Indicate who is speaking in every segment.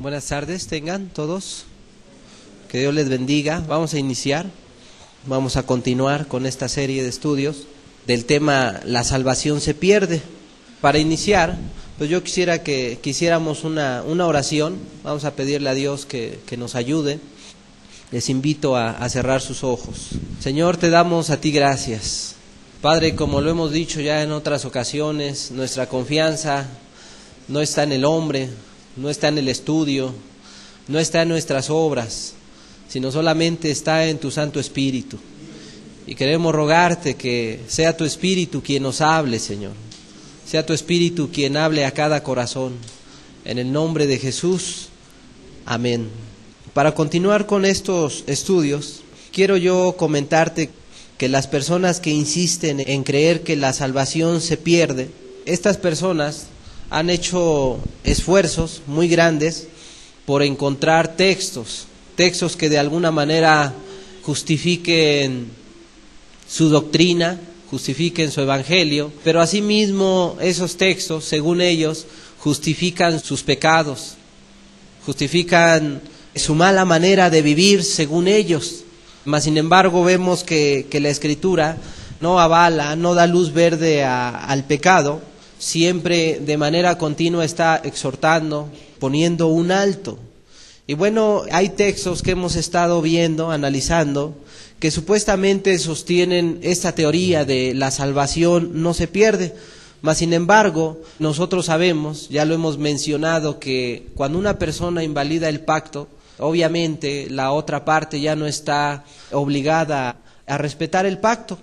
Speaker 1: Buenas tardes tengan todos, que Dios les bendiga. Vamos a iniciar, vamos a continuar con esta serie de estudios del tema La salvación se pierde. Para iniciar, pues yo quisiera que hiciéramos una oración. Vamos a pedirle a Dios que nos ayude. Les invito a cerrar sus ojos. Señor, te damos a ti gracias. Padre, como lo hemos dicho ya en otras ocasiones, nuestra confianza no está en el hombre, no está en el estudio, no está en nuestras obras, sino solamente está en tu Santo Espíritu. Y queremos rogarte que sea tu Espíritu quien nos hable, Señor. Sea tu Espíritu quien hable a cada corazón. En el nombre de Jesús. Amén. Para continuar con estos estudios, quiero yo comentarte que las personas que insisten en creer que la salvación se pierde, estas personas han hecho esfuerzos muy grandes por encontrar textos que de alguna manera justifiquen su doctrina, justifiquen su evangelio, pero asimismo esos textos, según ellos, justifican sus pecados, justifican su mala manera de vivir según ellos. Mas sin embargo vemos que la Escritura no avala, no da luz verde al pecado, siempre de manera continua está exhortando, poniendo un alto. Y bueno, hay textos que hemos estado viendo, analizando, que supuestamente sostienen esta teoría de la salvación no se pierde. Mas sin embargo, nosotros sabemos, ya lo hemos mencionado, que cuando una persona invalida el pacto, obviamente la otra parte ya no está obligada a respetar el pacto,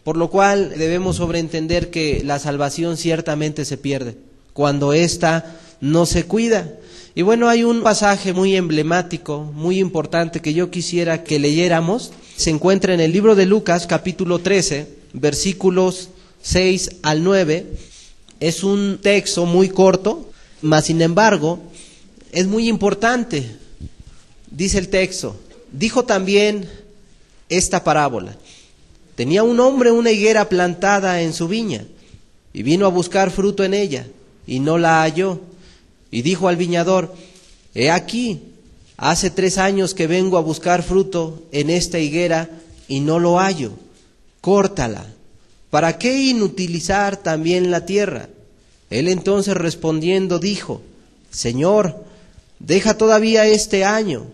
Speaker 1: por lo cual debemos sobreentender que la salvación ciertamente se pierde cuando ésta no se cuida. Y bueno, hay un pasaje muy emblemático, muy importante que yo quisiera que leyéramos. Se encuentra en el libro de Lucas, capítulo 13, versículos 6 al 9. Es un texto muy corto, mas sin embargo es muy importante. Dice el texto: dijo también esta parábola. Tenía un hombre una higuera plantada en su viña, y vino a buscar fruto en ella, y no la halló. Y dijo al viñador: he aquí, hace 3 años que vengo a buscar fruto en esta higuera, y no lo hallo. Córtala. ¿Para qué inutilizar también la tierra? Él entonces respondiendo dijo: Señor, deja todavía este año,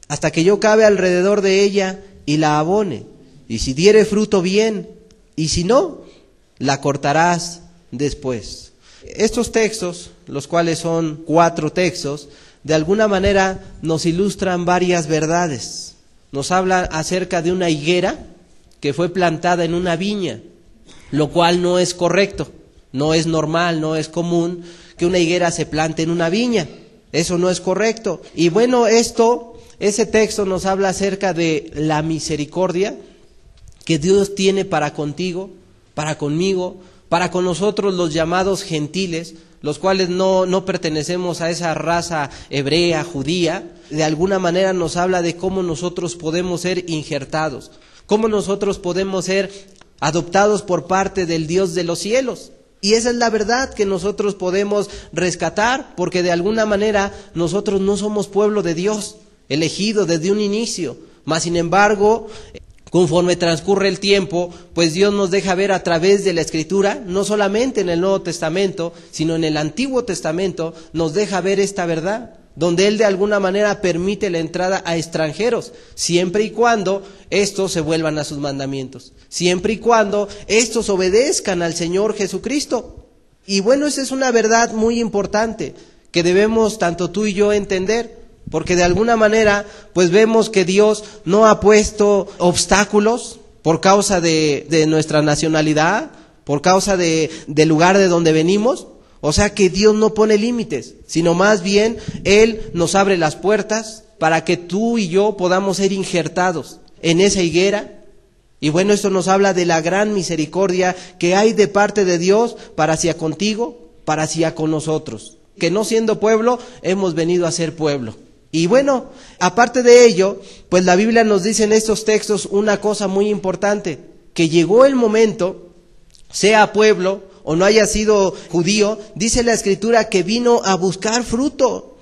Speaker 1: hasta que yo cabe alrededor de ella y la abone. Y si diere fruto, bien, y si no, la cortarás después. Estos textos, los cuales son 4 textos, de alguna manera nos ilustran varias verdades. Nos habla acerca de una higuera que fue plantada en una viña, lo cual no es correcto, no es normal, no es común que una higuera se plante en una viña. Eso no es correcto. Y bueno, ese texto nos habla acerca de la misericordia que Dios tiene para contigo, para conmigo, para con nosotros los llamados gentiles, los cuales no pertenecemos a esa raza hebrea, judía. De alguna manera nos habla de cómo nosotros podemos ser injertados, cómo nosotros podemos ser adoptados por parte del Dios de los cielos. Y esa es la verdad que nosotros podemos rescatar, porque de alguna manera nosotros no somos pueblo de Dios, elegido desde un inicio. Mas sin embargo, conforme transcurre el tiempo, pues Dios nos deja ver a través de la Escritura, no solamente en el Nuevo Testamento, sino en el Antiguo Testamento, nos deja ver esta verdad, donde Él de alguna manera permite la entrada a extranjeros, siempre y cuando estos se vuelvan a sus mandamientos, siempre y cuando estos obedezcan al Señor Jesucristo. Y bueno, esa es una verdad muy importante que debemos tanto tú y yo entender, porque de alguna manera pues vemos que Dios no ha puesto obstáculos por causa de nuestra nacionalidad, por causa del lugar de donde venimos. O sea que Dios no pone límites, sino más bien Él nos abre las puertas para que tú y yo podamos ser injertados en esa higuera. Y bueno, esto nos habla de la gran misericordia que hay de parte de Dios para hacia contigo, para hacia con nosotros, que no siendo pueblo, hemos venido a ser pueblo. Y bueno, aparte de ello, pues la Biblia nos dice en estos textos una cosa muy importante, que llegó el momento, sea pueblo o no haya sido judío, dice la Escritura que vino a buscar fruto.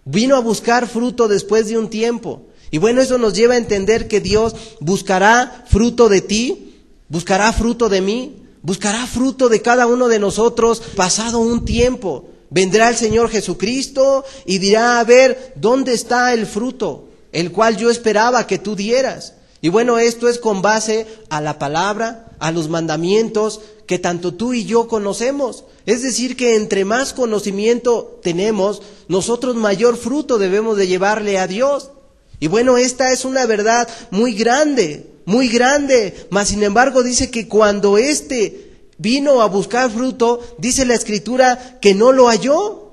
Speaker 1: Vino a buscar fruto después de un tiempo. Y bueno, eso nos lleva a entender que Dios buscará fruto de ti, buscará fruto de mí, buscará fruto de cada uno de nosotros pasado un tiempo. Vendrá el Señor Jesucristo y dirá, a ver, ¿dónde está el fruto, el cual yo esperaba que tú dieras? Y bueno, esto es con base a la palabra, a los mandamientos que tanto tú y yo conocemos. Es decir, que entre más conocimiento tenemos, nosotros mayor fruto debemos de llevarle a Dios. Y bueno, esta es una verdad muy grande, mas sin embargo dice que cuando vino a buscar fruto, dice la Escritura que no lo halló,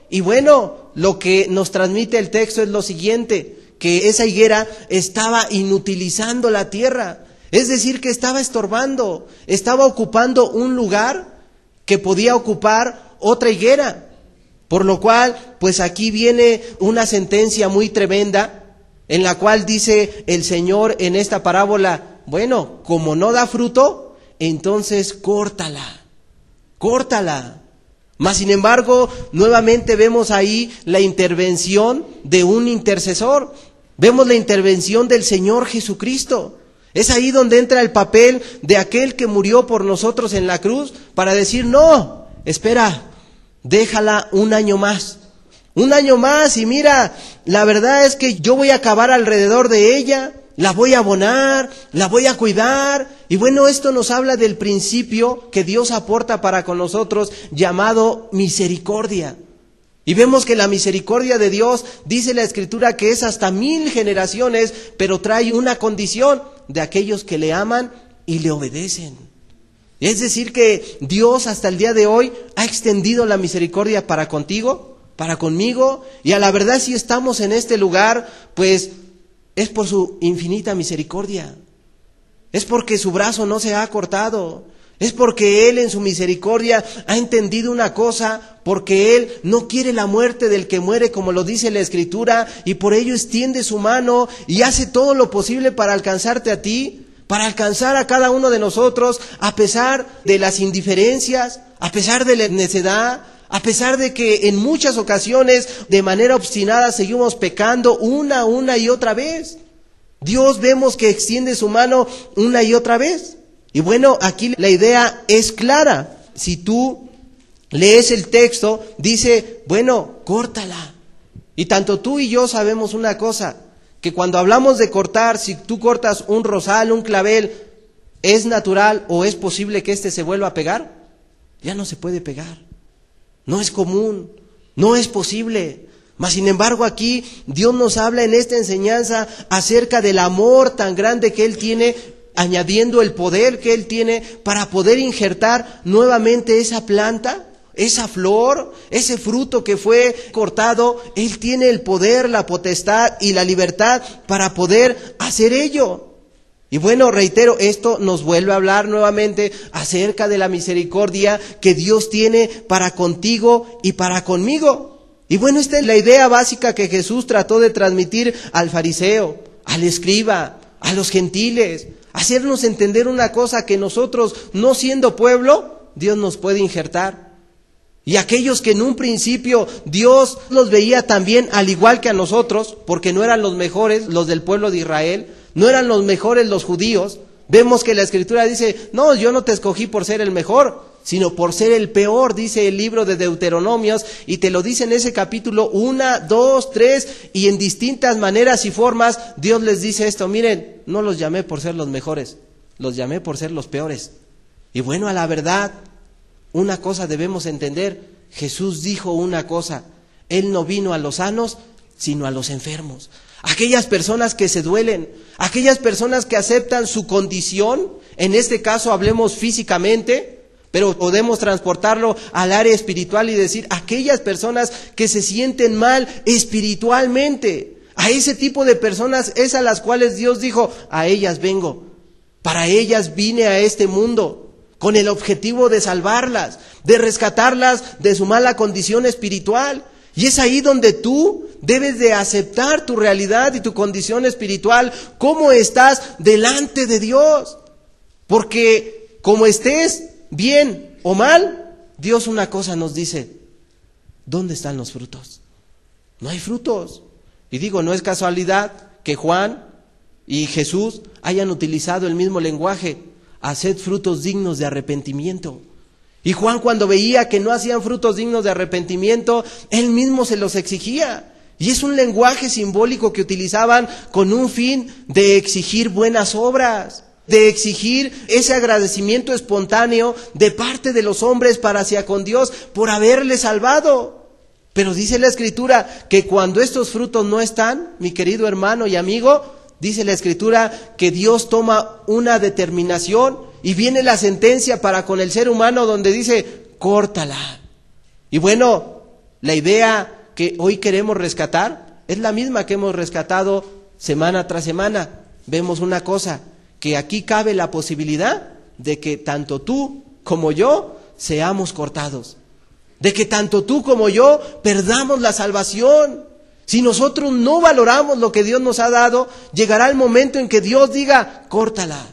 Speaker 1: y bueno, lo que nos transmite el texto es lo siguiente, que esa higuera estaba inutilizando la tierra, es decir, que estaba estorbando, estaba ocupando un lugar que podía ocupar otra higuera. Por lo cual, pues aquí viene una sentencia muy tremenda, en la cual dice el Señor en esta parábola, bueno, como no da fruto, entonces córtala. Mas sin embargo, nuevamente vemos ahí la intervención de un intercesor, vemos la intervención del Señor Jesucristo. Es ahí donde entra el papel de aquel que murió por nosotros en la cruz, para decir, no, espera, déjala un año más, y mira, la verdad es que yo voy a acabar alrededor de ella, la voy a abonar, la voy a cuidar. Y bueno, esto nos habla del principio que Dios aporta para con nosotros, llamado misericordia. Y vemos que la misericordia de Dios, dice la Escritura, que es hasta 1000 generaciones, pero trae una condición, de aquellos que le aman y le obedecen. Es decir, que Dios hasta el día de hoy ha extendido la misericordia para contigo, para conmigo, y a la verdad, si estamos en este lugar, pues es por su infinita misericordia. Es porque su brazo no se ha cortado. Es porque Él en su misericordia ha entendido una cosa, porque Él no quiere la muerte del que muere, como lo dice la Escritura, y por ello extiende su mano y hace todo lo posible para alcanzarte a ti, para alcanzar a cada uno de nosotros, a pesar de las indiferencias, a pesar de la necedad, a pesar de que en muchas ocasiones de manera obstinada seguimos pecando una y otra vez. Dios vemos que extiende su mano una y otra vez. Y bueno, aquí la idea es clara. Si tú lees el texto, dice, bueno, córtala. Y tanto tú y yo sabemos una cosa, que cuando hablamos de cortar, si tú cortas un rosal, un clavel, ¿es natural o es posible que se vuelva a pegar? Ya no se puede pegar. No es común, no es posible. Mas sin embargo aquí Dios nos habla en esta enseñanza acerca del amor tan grande que Él tiene, añadiendo el poder que Él tiene para poder injertar nuevamente esa planta, esa flor, ese fruto que fue cortado. Él tiene el poder, la potestad y la libertad para poder hacer ello. Y bueno, reitero, esto nos vuelve a hablar nuevamente acerca de la misericordia que Dios tiene para contigo y para conmigo. Y bueno, esta es la idea básica que Jesús trató de transmitir al fariseo, al escriba, a los gentiles, hacernos entender una cosa, que nosotros, no siendo pueblo, Dios nos puede injertar. Y aquellos que en un principio Dios los veía también al igual que a nosotros, porque no eran los mejores los del pueblo de Israel, no eran los mejores los judíos. Vemos que la Escritura dice, no, yo no te escogí por ser el mejor, sino por ser el peor, dice el libro de Deuteronomios, y te lo dice en ese capítulo 1, 2, 3, y en distintas maneras y formas Dios les dice esto: miren, no los llamé por ser los mejores, los llamé por ser los peores. Y bueno, a la verdad, una cosa debemos entender: Jesús dijo una cosa, Él no vino a los sanos, sino a los enfermos. Aquellas personas que se duelen, aquellas personas que aceptan su condición, en este caso hablemos físicamente, pero podemos transportarlo al área espiritual y decir, aquellas personas que se sienten mal espiritualmente, a ese tipo de personas es a las cuales Dios dijo, a ellas vengo, para ellas vine a este mundo, con el objetivo de salvarlas, de rescatarlas de su mala condición espiritual. Y es ahí donde tú debes de aceptar tu realidad y tu condición espiritual, cómo estás delante de Dios. Porque como estés bien o mal, Dios una cosa nos dice: ¿dónde están los frutos? No hay frutos. Y digo, no es casualidad que Juan y Jesús hayan utilizado el mismo lenguaje: haced frutos dignos de arrepentimiento. Y Juan, cuando veía que no hacían frutos dignos de arrepentimiento, él mismo se los exigía. Y es un lenguaje simbólico que utilizaban con un fin de exigir buenas obras, de exigir ese agradecimiento espontáneo de parte de los hombres para hacia con Dios por haberles salvado. Pero dice la Escritura que cuando estos frutos no están, mi querido hermano y amigo, dice la Escritura que Dios toma una determinación y viene la sentencia para con el ser humano, donde dice: córtala. Y bueno, la idea que hoy queremos rescatar es la misma que hemos rescatado semana tras semana. Vemos una cosa, que aquí cabe la posibilidad de que tanto tú como yo seamos cortados, de que tanto tú como yo perdamos la salvación. Si nosotros no valoramos lo que Dios nos ha dado, llegará el momento en que Dios diga: córtala.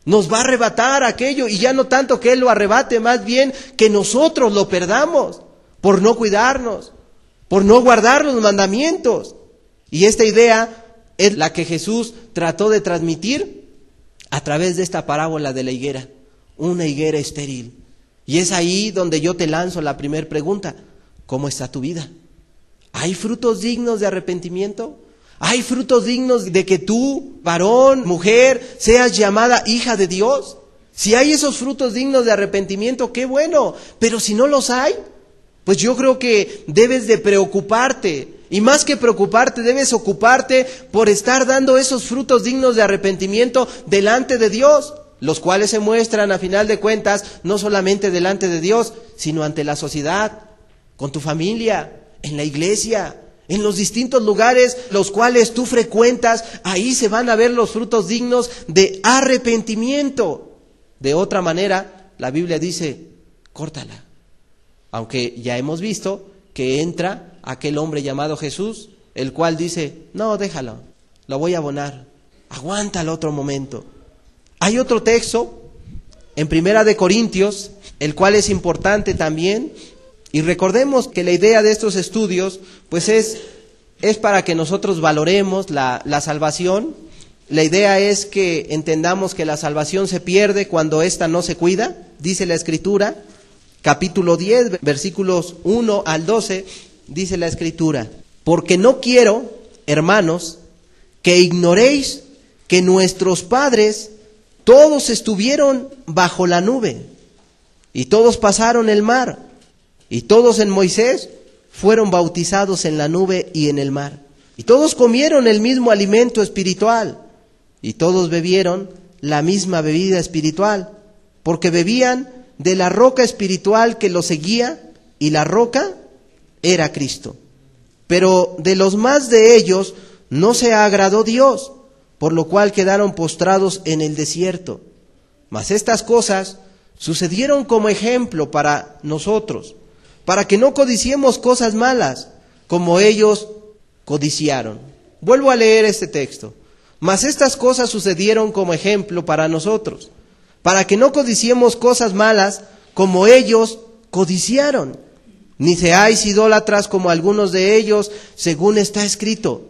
Speaker 1: Nos va a arrebatar aquello, y ya no tanto que Él lo arrebate, más bien que nosotros lo perdamos por no cuidarnos, por no guardar los mandamientos. Y esta idea es la que Jesús trató de transmitir a través de esta parábola de la higuera, una higuera estéril. Y es ahí donde yo te lanzo la primera pregunta: ¿cómo está tu vida? ¿Hay frutos dignos de arrepentimiento? ¿Hay frutos dignos de que tú, varón, mujer, seas llamada hija de Dios? Si hay esos frutos dignos de arrepentimiento, qué bueno. Pero si no los hay, pues yo creo que debes de preocuparte. Y más que preocuparte, debes ocuparte por estar dando esos frutos dignos de arrepentimiento delante de Dios, los cuales se muestran a final de cuentas no solamente delante de Dios, sino ante la sociedad, con tu familia, en la iglesia, en los distintos lugares los cuales tú frecuentas. Ahí se van a ver los frutos dignos de arrepentimiento. De otra manera, la Biblia dice: córtala. Aunque ya hemos visto que entra aquel hombre llamado Jesús, el cual dice: no, déjalo, lo voy a abonar, aguántalo otro momento. Hay otro texto en 1 Corintios, el cual es importante también. Y recordemos que la idea de estos estudios pues es para que nosotros valoremos la salvación. La idea es que entendamos que la salvación se pierde cuando ésta no se cuida. Dice la Escritura, capítulo 10, versículos 1 al 12, dice la Escritura: porque no quiero, hermanos, que ignoréis que nuestros padres todos estuvieron bajo la nube, y todos pasaron el mar, y todos en Moisés fueron bautizados en la nube y en el mar. Y todos comieron el mismo alimento espiritual, y todos bebieron la misma bebida espiritual, porque bebían de la roca espiritual que los seguía, y la roca era Cristo. Pero de los más de ellos no se agradó Dios, por lo cual quedaron postrados en el desierto. Mas estas cosas sucedieron como ejemplo para nosotros, para que no codiciemos cosas malas, como ellos codiciaron. Vuelvo a leer este texto. Mas estas cosas sucedieron como ejemplo para nosotros, para que no codiciemos cosas malas, como ellos codiciaron. Ni seáis idólatras como algunos de ellos, según está escrito: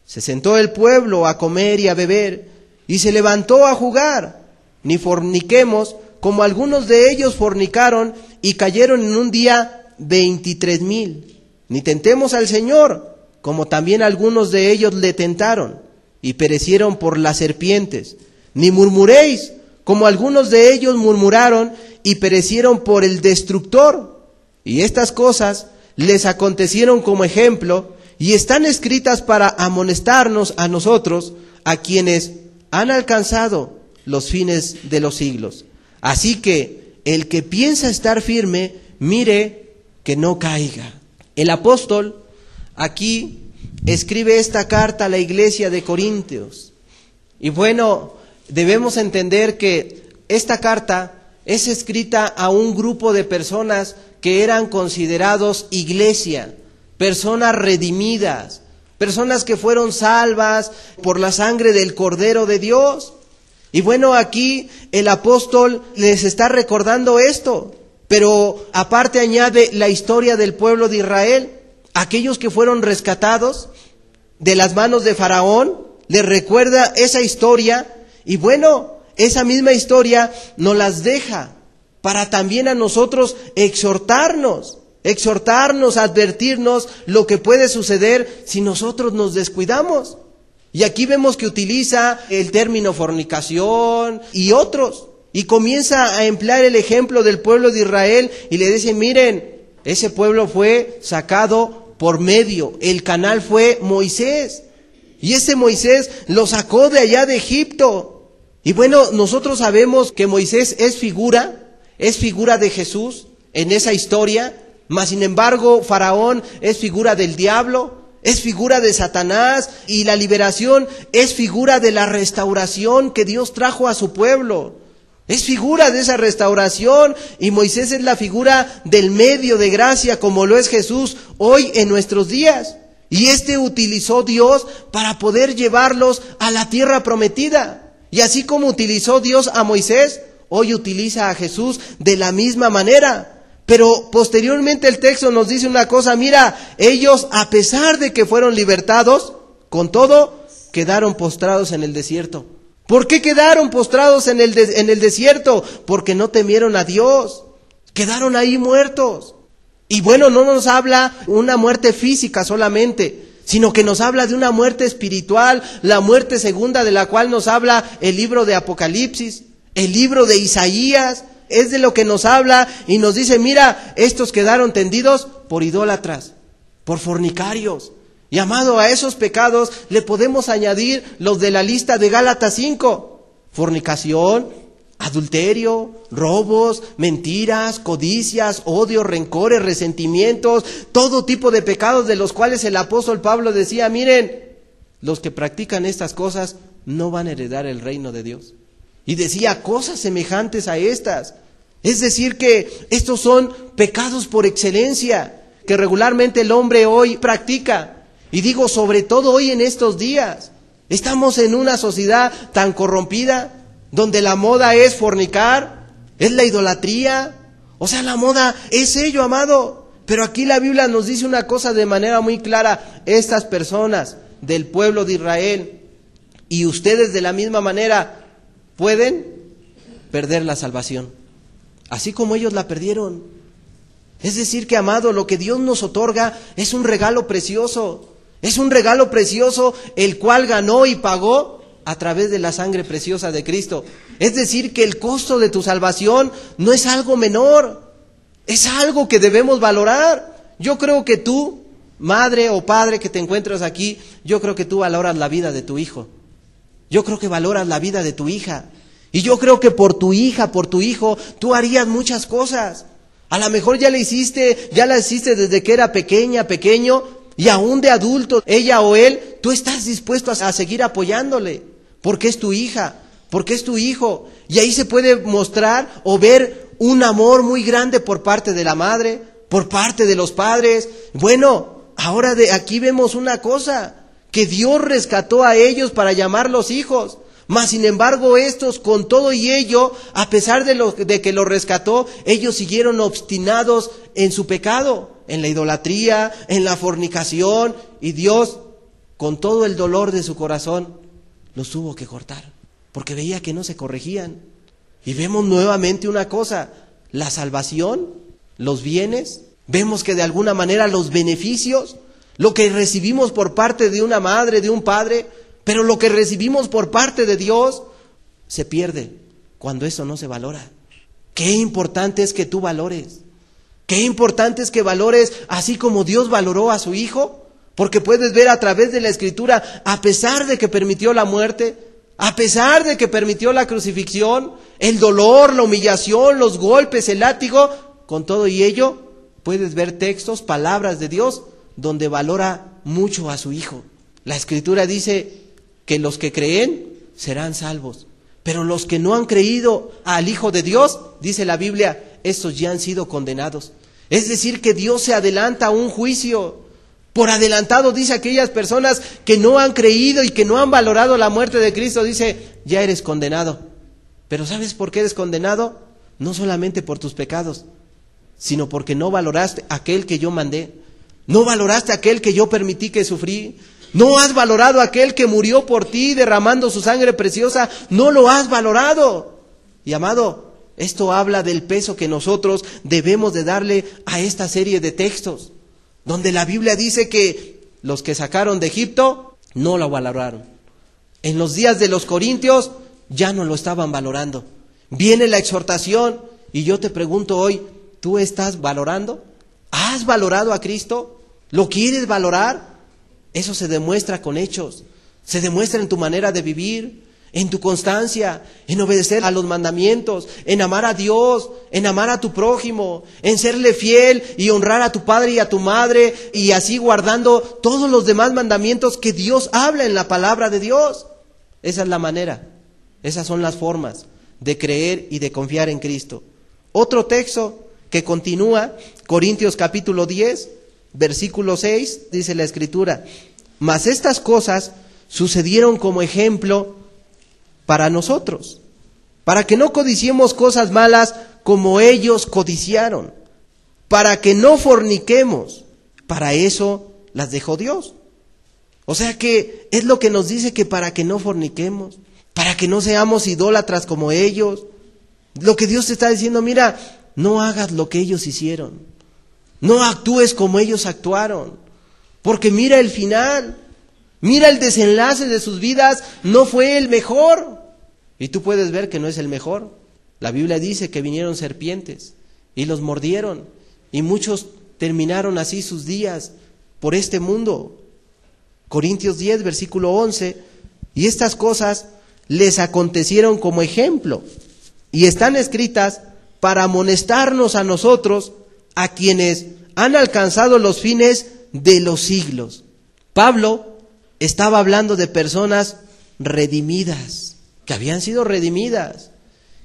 Speaker 1: se sentó el pueblo a comer y a beber, y se levantó a jugar. Ni forniquemos como algunos de ellos fornicaron, y cayeron en un día 23,000. Ni tentemos al Señor, como también algunos de ellos le tentaron, y perecieron por las serpientes. Ni murmuréis, como algunos de ellos murmuraron, y perecieron por el destructor. Y estas cosas les acontecieron como ejemplo, y están escritas para amonestarnos a nosotros, a quienes han alcanzado los fines de los siglos. Así que el que piensa estar firme, mire que no caiga. El apóstol aquí escribe esta carta a la iglesia de Corintios. Y bueno, debemos entender que esta carta es escrita a un grupo de personas que eran considerados iglesia, personas redimidas, personas que fueron salvas por la sangre del Cordero de Dios. Y bueno, aquí el apóstol les está recordando esto. Pero aparte añade la historia del pueblo de Israel, aquellos que fueron rescatados de las manos de Faraón, les recuerda esa historia, y bueno, esa misma historia nos las deja para también a nosotros exhortarnos, advertirnos lo que puede suceder si nosotros nos descuidamos. Y aquí vemos que utiliza el término fornicación y otros, y comienza a emplear el ejemplo del pueblo de Israel y le dice, miren, ese pueblo fue sacado por medio, el canal fue Moisés, y ese Moisés lo sacó de allá de Egipto. Y bueno, nosotros sabemos que Moisés es figura de Jesús en esa historia, mas sin embargo Faraón es figura del diablo, es figura de Satanás, y la liberación es figura de la restauración que Dios trajo a su pueblo. Es figura de esa restauración, y Moisés es la figura del medio de gracia, como lo es Jesús hoy en nuestros días. Y utilizó Dios para poder llevarlos a la tierra prometida. Y así como utilizó Dios a Moisés, hoy utiliza a Jesús de la misma manera. Pero posteriormente el texto nos dice una cosa, mira, ellos a pesar de que fueron libertados, con todo, quedaron postrados en el desierto. ¿Por qué quedaron postrados en el desierto? Porque no temieron a Dios, quedaron ahí muertos. Y bueno, no nos habla una muerte física solamente, sino que nos habla de una muerte espiritual, la muerte segunda de la cual nos habla el libro de Apocalipsis, el libro de Isaías, es de lo que nos habla y nos dice, mira, estos quedaron tendidos por idólatras, por fornicarios. Y amado, a esos pecados le podemos añadir los de la lista de Gálatas 5, fornicación, adulterio, robos, mentiras, codicias, odios, rencores, resentimientos, todo tipo de pecados de los cuales el apóstol Pablo decía, miren, los que practican estas cosas no van a heredar el reino de Dios. Y decía cosas semejantes a estas. Es decir que estos son pecados por excelencia que regularmente el hombre hoy practica. Y digo sobre todo hoy en estos días. Estamos en una sociedad tan corrompida donde la moda es fornicar, es la idolatría. O sea, la moda es ello, amado. Pero aquí la Biblia nos dice una cosa de manera muy clara. Estas personas del pueblo de Israel y ustedes de la misma manera pueden perder la salvación, así como ellos la perdieron. Es decir que, amado, lo que Dios nos otorga es un regalo precioso. Es un regalo precioso el cual ganó y pagó a través de la sangre preciosa de Cristo. Es decir que el costo de tu salvación no es algo menor, es algo que debemos valorar. Yo creo que tú, madre o padre que te encuentras aquí, yo creo que tú valoras la vida de tu hijo. Yo creo que valoras la vida de tu hija. Y yo creo que por tu hija, por tu hijo, tú harías muchas cosas. A lo mejor ya la hiciste desde que era pequeño, y aún de adulto, ella o él, tú estás dispuesto a seguir apoyándole, porque es tu hija, porque es tu hijo. Y ahí se puede mostrar o ver un amor muy grande por parte de la madre, por parte de los padres. Bueno, ahora de aquí vemos una cosa, que Dios rescató a ellos para llamarlos hijos. Mas sin embargo estos, con todo y ello, a pesar de que los rescató, ellos siguieron obstinados en su pecado, en la idolatría, en la fornicación, y Dios, con todo el dolor de su corazón, los tuvo que cortar, porque veía que no se corregían. Y vemos nuevamente una cosa, la salvación, los bienes, vemos que de alguna manera los beneficios, lo que recibimos por parte de una madre, de un padre, pero lo que recibimos por parte de Dios se pierde cuando eso no se valora. Qué importante es que tú valores. Qué importante es que valores así como Dios valoró a su Hijo, porque puedes ver a través de la Escritura, a pesar de que permitió la muerte, a pesar de que permitió la crucifixión, el dolor, la humillación, los golpes, el látigo, con todo y ello, puedes ver textos, palabras de Dios, donde valora mucho a su Hijo. La Escritura dice que los que creen serán salvos, pero los que no han creído al Hijo de Dios, dice la Biblia, estos ya han sido condenados. Es decir que Dios se adelanta a un juicio. Por adelantado dice aquellas personas que no han creído y que no han valorado la muerte de Cristo, dice, ya eres condenado. Pero ¿sabes por qué eres condenado? No solamente por tus pecados, sino porque no valoraste a aquel que yo mandé. ¿No valoraste a aquel que yo permití que sufrí? ¿No has valorado a aquel que murió por ti derramando su sangre preciosa? No lo has valorado. Y amado, esto habla del peso que nosotros debemos de darle a esta serie de textos, donde la Biblia dice que los que sacaron de Egipto no lo valoraron. En los días de los corintios ya no lo estaban valorando. Viene la exhortación y yo te pregunto hoy, ¿tú estás valorando? ¿Has valorado a Cristo? ¿Lo quieres valorar? Eso se demuestra con hechos, se demuestra en tu manera de vivir, en tu constancia, en obedecer a los mandamientos, en amar a Dios, en amar a tu prójimo, en serle fiel y honrar a tu padre y a tu madre, y así guardando todos los demás mandamientos que Dios habla en la palabra de Dios. Esa es la manera, esas son las formas de creer y de confiar en Cristo. Otro texto que continúa, Corintios capítulo 10, versículo 6, dice la Escritura: mas estas cosas sucedieron como ejemplo para nosotros, para que no codiciemos cosas malas como ellos codiciaron, para que no forniquemos. Para eso las dejó Dios. O sea que es lo que nos dice, que para que no forniquemos, para que no seamos idólatras como ellos. Lo que Dios te está diciendo, mira, no hagas lo que ellos hicieron, no actúes como ellos actuaron, porque mira el final, mira el desenlace de sus vidas, no fue el mejor. Y tú puedes ver que no es el mejor. La Biblia dice que vinieron serpientes y los mordieron, y muchos terminaron así sus días por este mundo. Corintios 10, versículo 11, y estas cosas les acontecieron como ejemplo, y están escritas para amonestarnos a nosotros, a quienes han alcanzado los fines de los siglos. Pablo estaba hablando de personas redimidas, que habían sido redimidas,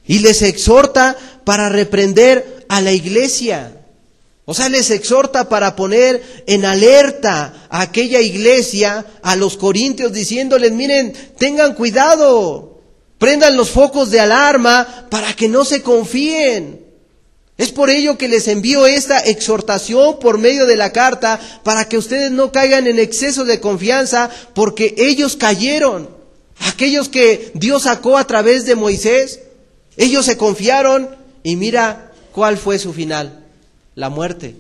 Speaker 1: y les exhorta para reprender a la iglesia. O sea, les exhorta para poner en alerta a aquella iglesia, a los corintios, diciéndoles, miren, tengan cuidado, prendan los focos de alarma para que no se confíen. Es por ello que les envío esta exhortación por medio de la carta, para que ustedes no caigan en exceso de confianza, porque ellos cayeron. Aquellos que Dios sacó a través de Moisés, ellos se confiaron, y mira cuál fue su final: la muerte,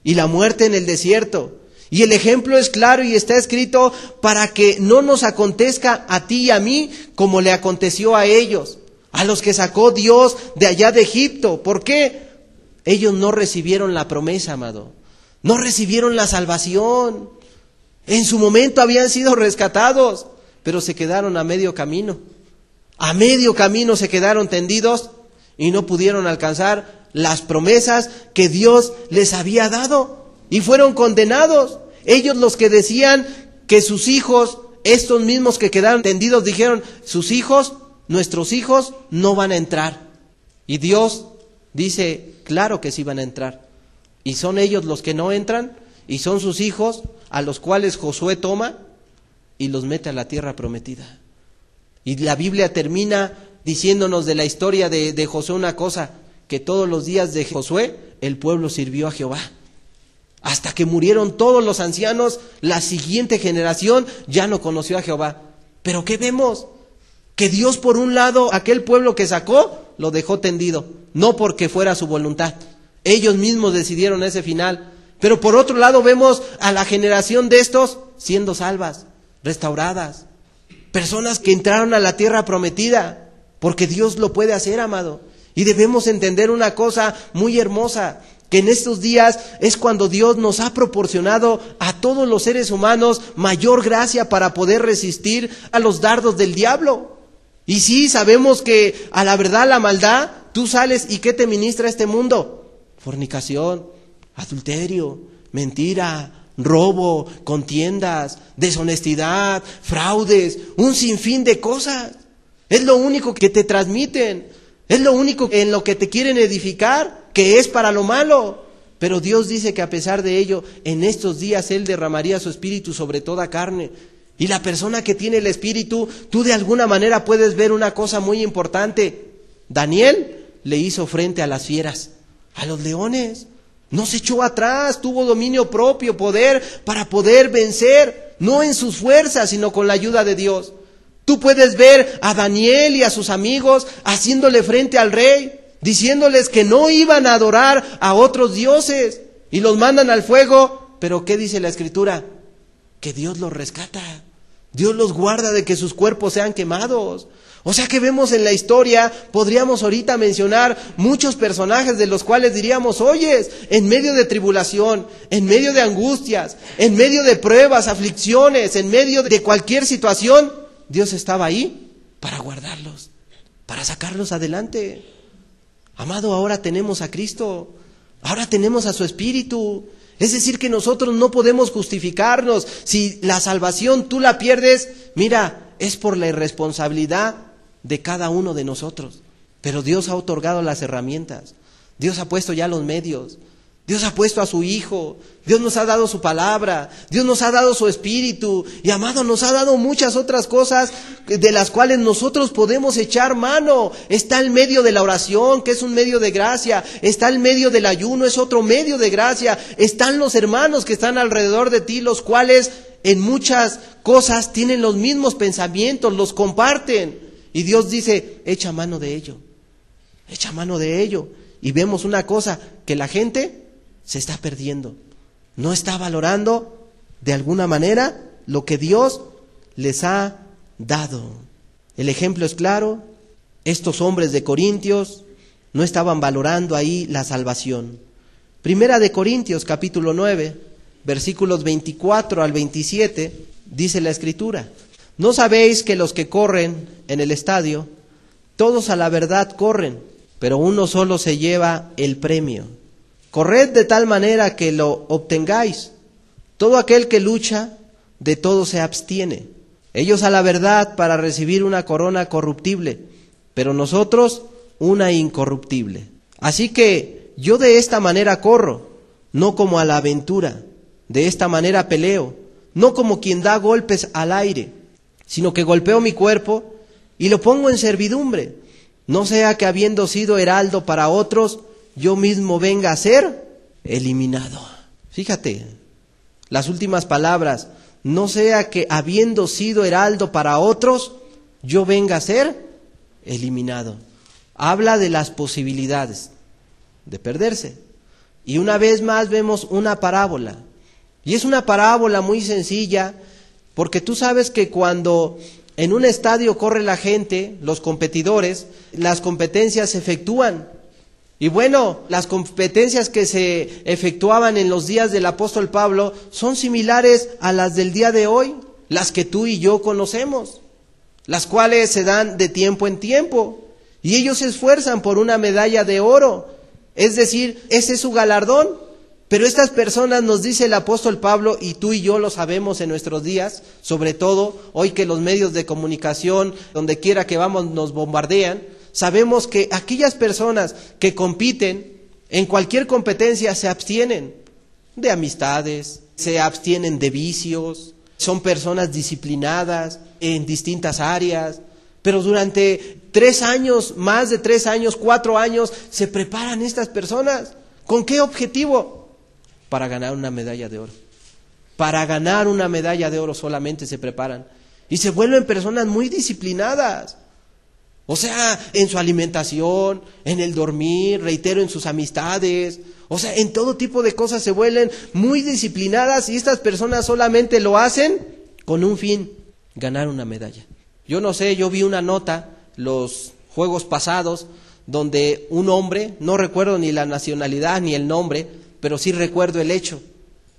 Speaker 1: y la muerte en el desierto. Y el ejemplo es claro y está escrito para que no nos acontezca a ti y a mí como le aconteció a ellos, a los que sacó Dios de allá de Egipto. ¿Por qué? Ellos no recibieron la promesa, amado, no recibieron la salvación. En su momento habían sido rescatados, pero se quedaron a medio camino. A medio camino se quedaron tendidos y no pudieron alcanzar las promesas que Dios les había dado, y fueron condenados. Ellos, los que decían que sus hijos, estos mismos que quedaron tendidos, dijeron, sus hijos, nuestros hijos no van a entrar. Y Dios dice, claro que sí van a entrar. Y son ellos los que no entran, y son sus hijos a los cuales Josué toma y los mete a la tierra prometida. Y la Biblia termina diciéndonos de la historia de Josué una cosa: que todos los días de Josué el pueblo sirvió a Jehová. Hasta que murieron todos los ancianos, la siguiente generación ya no conoció a Jehová. Pero ¿qué vemos? Que Dios, por un lado, aquel pueblo que sacó, lo dejó tendido, no porque fuera su voluntad. Ellos mismos decidieron ese final. Pero por otro lado vemos a la generación de estos siendo salvas, restauradas. Personas que entraron a la tierra prometida, porque Dios lo puede hacer, amado. Y debemos entender una cosa muy hermosa, que en estos días es cuando Dios nos ha proporcionado a todos los seres humanos mayor gracia para poder resistir a los dardos del diablo. Y sí, sabemos que a la verdad, la maldad, tú sales y ¿qué te ministra este mundo? Fornicación, adulterio, mentira, robo, contiendas, deshonestidad, fraudes, un sinfín de cosas. Es lo único que te transmiten, es lo único en lo que te quieren edificar, que es para lo malo. Pero Dios dice que a pesar de ello, en estos días Él derramaría su espíritu sobre toda carne. Y la persona que tiene el espíritu, tú de alguna manera puedes ver una cosa muy importante. Daniel le hizo frente a las fieras, a los leones. No se echó atrás, tuvo dominio propio, poder para poder vencer, no en sus fuerzas, sino con la ayuda de Dios. Tú puedes ver a Daniel y a sus amigos haciéndole frente al rey, diciéndoles que no iban a adorar a otros dioses y los mandan al fuego. Pero ¿qué dice la Escritura? Que Dios los rescata, Dios los guarda de que sus cuerpos sean quemados. O sea que vemos en la historia, podríamos ahorita mencionar muchos personajes de los cuales diríamos, oyes, en medio de tribulación, en medio de angustias, en medio de pruebas, aflicciones, en medio de cualquier situación, Dios estaba ahí para guardarlos, para sacarlos adelante. Amado, ahora tenemos a Cristo, ahora tenemos a su Espíritu. Es decir, que nosotros no podemos justificarnos. Si la salvación tú la pierdes, mira, es por la irresponsabilidad de cada uno de nosotros. Pero Dios ha otorgado las herramientas. Dios ha puesto ya los medios. Dios ha puesto a su Hijo. Dios nos ha dado su palabra. Dios nos ha dado su Espíritu. Y amado, nos ha dado muchas otras cosas de las cuales nosotros podemos echar mano. Está el medio de la oración, que es un medio de gracia. Está el medio del ayuno, es otro medio de gracia. Están los hermanos que están alrededor de ti, los cuales en muchas cosas tienen los mismos pensamientos, los comparten. Y Dios dice, echa mano de ello. Echa mano de ello. Y vemos una cosa, que la gente se está perdiendo. No está valorando de alguna manera lo que Dios les ha dado. El ejemplo es claro. Estos hombres de Corintios no estaban valorando ahí la salvación. Primera de Corintios, capítulo 9, versículos 24 al 27, dice la Escritura: ¿no sabéis que los que corren en el estadio, todos a la verdad corren, pero uno solo se lleva el premio? Corred de tal manera que lo obtengáis. Todo aquel que lucha, de todo se abstiene. Ellos a la verdad para recibir una corona corruptible, pero nosotros una incorruptible. Así que yo de esta manera corro, no como a la aventura. De esta manera peleo, no como quien da golpes al aire, sino que golpeo mi cuerpo y lo pongo en servidumbre, no sea que habiendo sido heraldo para otros, yo mismo venga a ser eliminado. Fíjate, las últimas palabras, no sea que habiendo sido heraldo para otros, yo venga a ser eliminado. Habla de las posibilidades de perderse. Y una vez más vemos una parábola. Y es una parábola muy sencilla, porque tú sabes que cuando en un estadio corre la gente, los competidores, las competencias se efectúan. Y bueno, las competencias que se efectuaban en los días del apóstol Pablo son similares a las del día de hoy, las que tú y yo conocemos, las cuales se dan de tiempo en tiempo. Y ellos se esfuerzan por una medalla de oro, es decir, ese es su galardón. Pero estas personas, nos dice el apóstol Pablo, y tú y yo lo sabemos en nuestros días, sobre todo hoy que los medios de comunicación, donde quiera que vamos, nos bombardean, sabemos que aquellas personas que compiten en cualquier competencia se abstienen de amistades, se abstienen de vicios, son personas disciplinadas en distintas áreas, pero durante 3 años, más de 3 años, 4 años, se preparan estas personas. ¿Con qué objetivo? Para ganar una medalla de oro. Para ganar una medalla de oro solamente se preparan. Y se vuelven personas muy disciplinadas. O sea, en su alimentación, en el dormir, reitero, en sus amistades. O sea, en todo tipo de cosas se vuelven muy disciplinadas, y estas personas solamente lo hacen con un fin: ganar una medalla. Yo no sé, yo vi una nota los juegos pasados donde un hombre, no recuerdo ni la nacionalidad ni el nombre, pero sí recuerdo el hecho.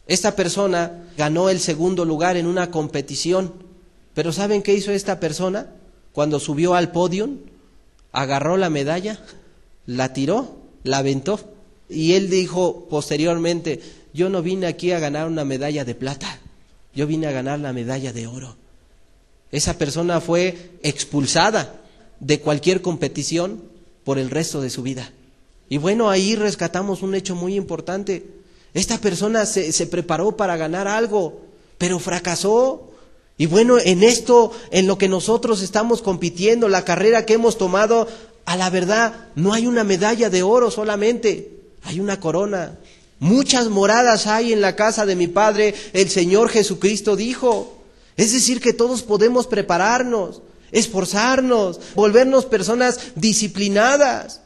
Speaker 1: Esta persona ganó el 2º lugar en una competición. Pero ¿saben qué hizo esta persona? Cuando subió al podio, agarró la medalla, la tiró, la aventó. Y él dijo posteriormente: yo no vine aquí a ganar una medalla de plata, yo vine a ganar la medalla de oro. Esa persona fue expulsada de cualquier competición por el resto de su vida. Y bueno, ahí rescatamos un hecho muy importante. Esta persona se preparó para ganar algo, pero fracasó. Y bueno, en esto, en lo que nosotros estamos compitiendo, la carrera que hemos tomado, a la verdad, no hay una medalla de oro solamente, hay una corona. Muchas moradas hay en la casa de mi Padre, el Señor Jesucristo dijo. Es decir, que todos podemos prepararnos, esforzarnos, volvernos personas disciplinadas.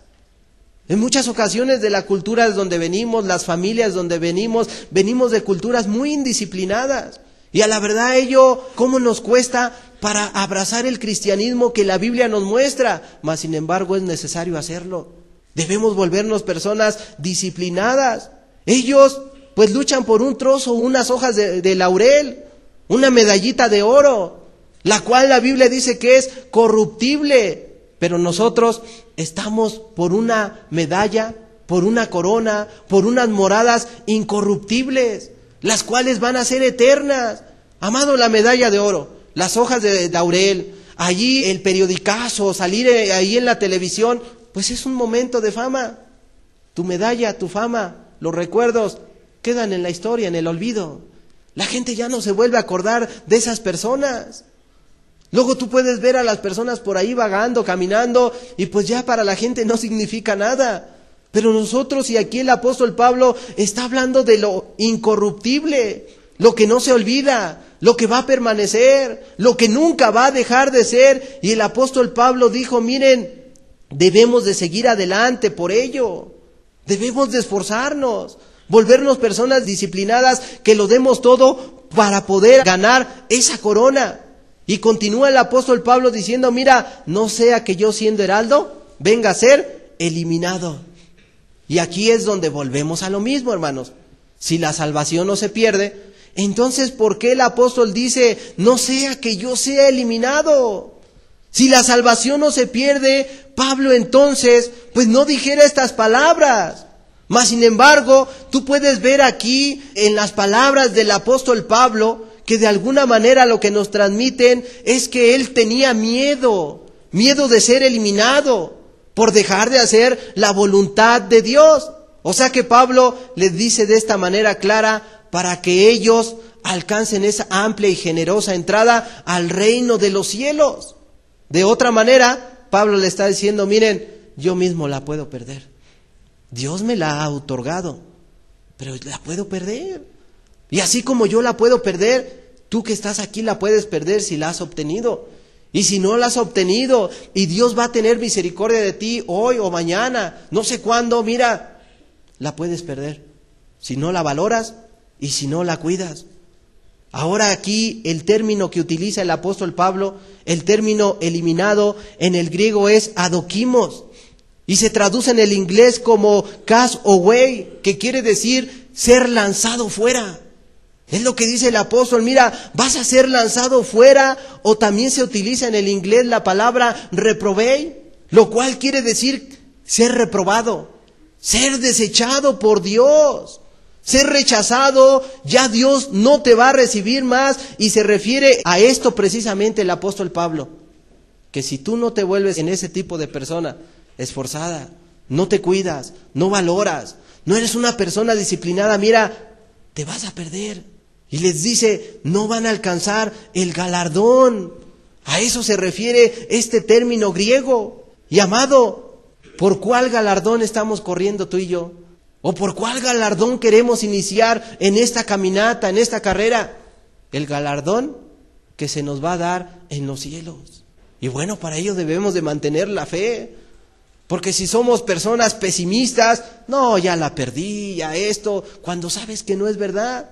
Speaker 1: En muchas ocasiones de la cultura donde venimos, las familias donde venimos de culturas muy indisciplinadas. Y a la verdad ello, ¿cómo nos cuesta para abrazar el cristianismo que la Biblia nos muestra? Mas sin embargo es necesario hacerlo. Debemos volvernos personas disciplinadas. Ellos pues luchan por un trozo, unas hojas de laurel, una medallita de oro, la cual la Biblia dice que es corruptible. Pero nosotros estamos por una medalla, por una corona, por unas moradas incorruptibles, las cuales van a ser eternas. Amado, la medalla de oro, las hojas de laurel, allí el periodicazo, salir ahí en la televisión, pues es un momento de fama. Tu medalla, tu fama, los recuerdos quedan en la historia, en el olvido. La gente ya no se vuelve a acordar de esas personas. Luego tú puedes ver a las personas por ahí vagando, caminando, y pues ya para la gente no significa nada. Pero nosotros, y aquí el apóstol Pablo está hablando de lo incorruptible, lo que no se olvida, lo que va a permanecer, lo que nunca va a dejar de ser. Y el apóstol Pablo dijo, miren, debemos de seguir adelante por ello. Debemos de esforzarnos, volvernos personas disciplinadas, que lo demos todo para poder ganar esa corona. Y continúa el apóstol Pablo diciendo, mira, no sea que yo siendo heraldo venga a ser eliminado. Y aquí es donde volvemos a lo mismo, hermanos. Si la salvación no se pierde, entonces ¿por qué el apóstol dice, no sea que yo sea eliminado? Si la salvación no se pierde, Pablo entonces pues no dijera estas palabras. Mas sin embargo, tú puedes ver aquí en las palabras del apóstol Pablo que de alguna manera lo que nos transmiten es que él tenía miedo de ser eliminado por dejar de hacer la voluntad de Dios. O sea que Pablo les dice de esta manera clara para que ellos alcancen esa amplia y generosa entrada al reino de los cielos. De otra manera, Pablo le está diciendo, miren, yo mismo la puedo perder. Dios me la ha otorgado, pero la puedo perder. Y así como yo la puedo perder, tú que estás aquí la puedes perder si la has obtenido. Y si no la has obtenido, y Dios va a tener misericordia de ti hoy o mañana, no sé cuándo, mira, la puedes perder. Si no la valoras y si no la cuidas. Ahora aquí el término que utiliza el apóstol Pablo, el término eliminado en el griego es adokimos. Y se traduce en el inglés como cast away, que quiere decir ser lanzado fuera. Es lo que dice el apóstol, mira, vas a ser lanzado fuera, o también se utiliza en el inglés la palabra reprobate, lo cual quiere decir ser reprobado, ser desechado por Dios, ser rechazado, ya Dios no te va a recibir más, y se refiere a esto precisamente el apóstol Pablo, que si tú no te vuelves en ese tipo de persona esforzada, no te cuidas, no valoras, no eres una persona disciplinada, mira, te vas a perder. Y les dice, no van a alcanzar el galardón. A eso se refiere este término griego. Y amado, ¿por cuál galardón estamos corriendo tú y yo? ¿O por cuál galardón queremos iniciar en esta caminata, en esta carrera? El galardón que se nos va a dar en los cielos. Y bueno, para ello debemos de mantener la fe. Porque si somos personas pesimistas, no, ya la perdí, ya esto, cuando sabes que no es verdad.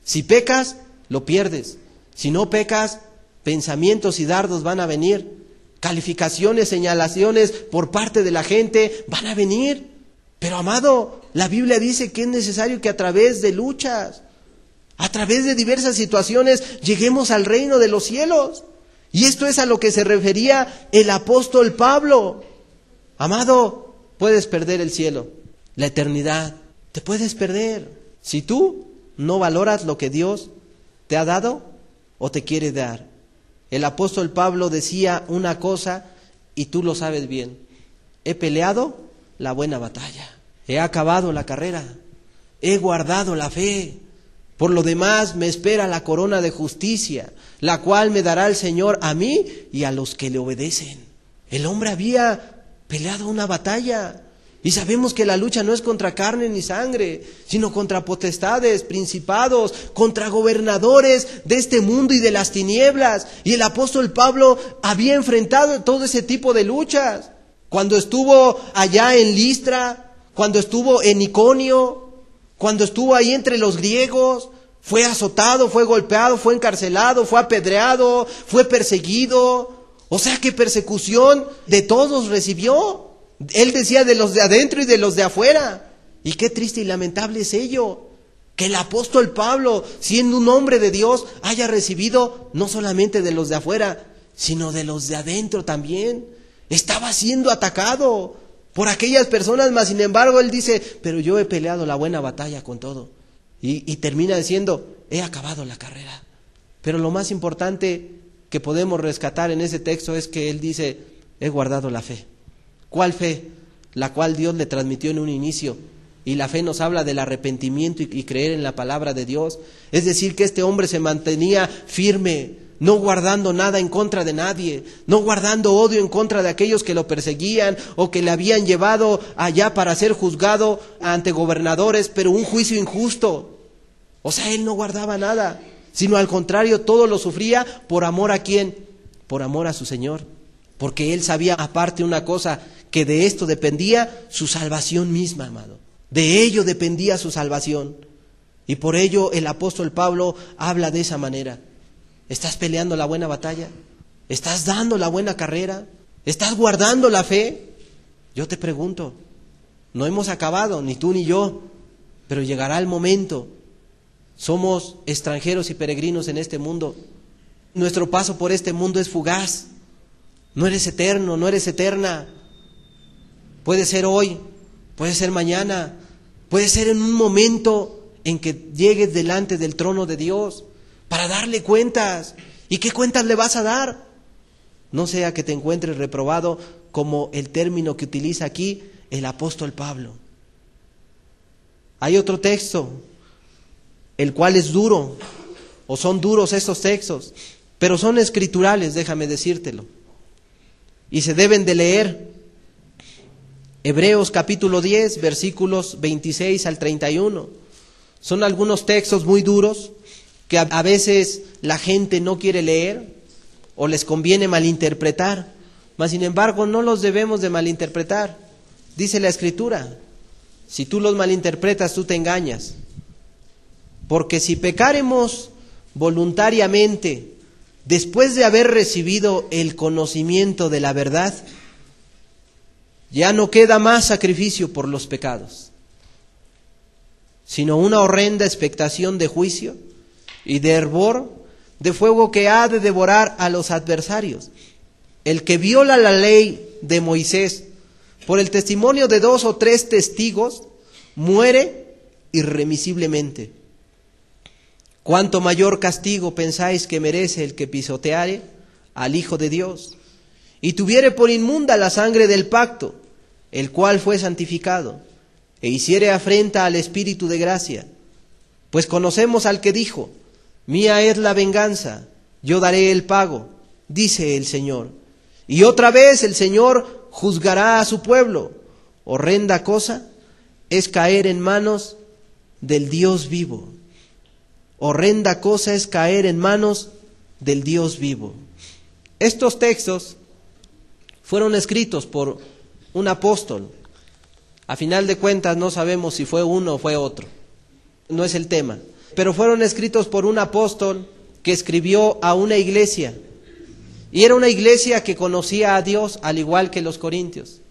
Speaker 1: Si pecas, lo pierdes. Si no pecas, pensamientos y dardos van a venir. Calificaciones, señalaciones por parte de la gente van a venir. Pero amado, la Biblia dice que es necesario que a través de luchas, a través de diversas situaciones, lleguemos al reino de los cielos. Y esto es a lo que se refería el apóstol Pablo. Amado, puedes perder el cielo, la eternidad, te puedes perder si tú no valoras lo que Dios te ha dado o te quiere dar. El apóstol Pablo decía una cosa y tú lo sabes bien: he peleado la buena batalla, he acabado la carrera, he guardado la fe. Por lo demás me espera la corona de justicia, la cual me dará el Señor a mí y a los que le obedecen. El hombre había peleado una batalla Y sabemos que la lucha no es contra carne ni sangre, sino contra potestades, principados, contra gobernadores de este mundo y de las tinieblas. Y el apóstol Pablo había enfrentado todo ese tipo de luchas. Cuando estuvo allá en Listra, cuando estuvo en Iconio, cuando estuvo ahí entre los griegos, fue azotado, fue golpeado, fue encarcelado, fue apedreado, fue perseguido. O sea que persecución de todos recibió. Él decía de los de adentro y de los de afuera. Y qué triste y lamentable es ello, que el apóstol Pablo, siendo un hombre de Dios, haya recibido no solamente de los de afuera, sino de los de adentro también. Estaba siendo atacado por aquellas personas, mas sin embargo él dice, pero yo he peleado la buena batalla con todo. Y termina diciendo, he acabado la carrera. Pero lo más importante que podemos rescatar en ese texto es que él dice, he guardado la fe. ¿Cuál fe? La cual Dios le transmitió en un inicio. Y la fe nos habla del arrepentimiento y creer en la palabra de Dios. Es decir, que este hombre se mantenía firme, no guardando nada en contra de nadie, no guardando odio en contra de aquellos que lo perseguían o que le habían llevado allá para ser juzgado ante gobernadores, pero un juicio injusto. O sea, él no guardaba nada, sino al contrario, todo lo sufría por amor a ¿quién? Por amor a su Señor. Porque él sabía aparte una cosa, que de esto dependía su salvación misma, amado. De ello dependía su salvación. Y por ello el apóstol Pablo habla de esa manera. ¿Estás peleando la buena batalla? ¿Estás dando la buena carrera? ¿Estás guardando la fe? Yo te pregunto, no hemos acabado, ni tú ni yo, pero llegará el momento. Somos extranjeros y peregrinos en este mundo. Nuestro paso por este mundo es fugaz. No eres eterno, no eres eterna. Puede ser hoy, puede ser mañana, puede ser en un momento en que llegues delante del trono de Dios para darle cuentas. ¿Y qué cuentas le vas a dar? No sea que te encuentres reprobado, como el término que utiliza aquí el apóstol Pablo. Hay otro texto, el cual es duro, o son duros estos textos, pero son escriturales, déjame decírtelo. Y se deben de leer. Hebreos capítulo 10, versículos 26 al 31. Son algunos textos muy duros que a veces la gente no quiere leer o les conviene malinterpretar. Mas sin embargo no los debemos de malinterpretar. Dice la Escritura, si tú los malinterpretas, tú te engañas. Porque si pecáremos voluntariamente, después de haber recibido el conocimiento de la verdad, ya no queda más sacrificio por los pecados, sino una horrenda expectación de juicio y de hervor de fuego que ha de devorar a los adversarios. El que viola la ley de Moisés por el testimonio de 2 o 3 testigos, muere irremisiblemente. ¿Cuánto mayor castigo pensáis que merece el que pisoteare al Hijo de Dios y tuviere por inmunda la sangre del pacto, el cual fue santificado, e hiciere afrenta al Espíritu de gracia? Pues conocemos al que dijo, mía es la venganza, yo daré el pago, dice el Señor. Y otra vez el Señor juzgará a su pueblo. Horrenda cosa es caer en manos del Dios vivo. Horrenda cosa es caer en manos del Dios vivo. Estos textos fueron escritos por un apóstol. A final de cuentas no sabemos si fue uno o fue otro. No es el tema. Pero fueron escritos por un apóstol que escribió a una iglesia. Y era una iglesia que conocía a Dios al igual que los corintios.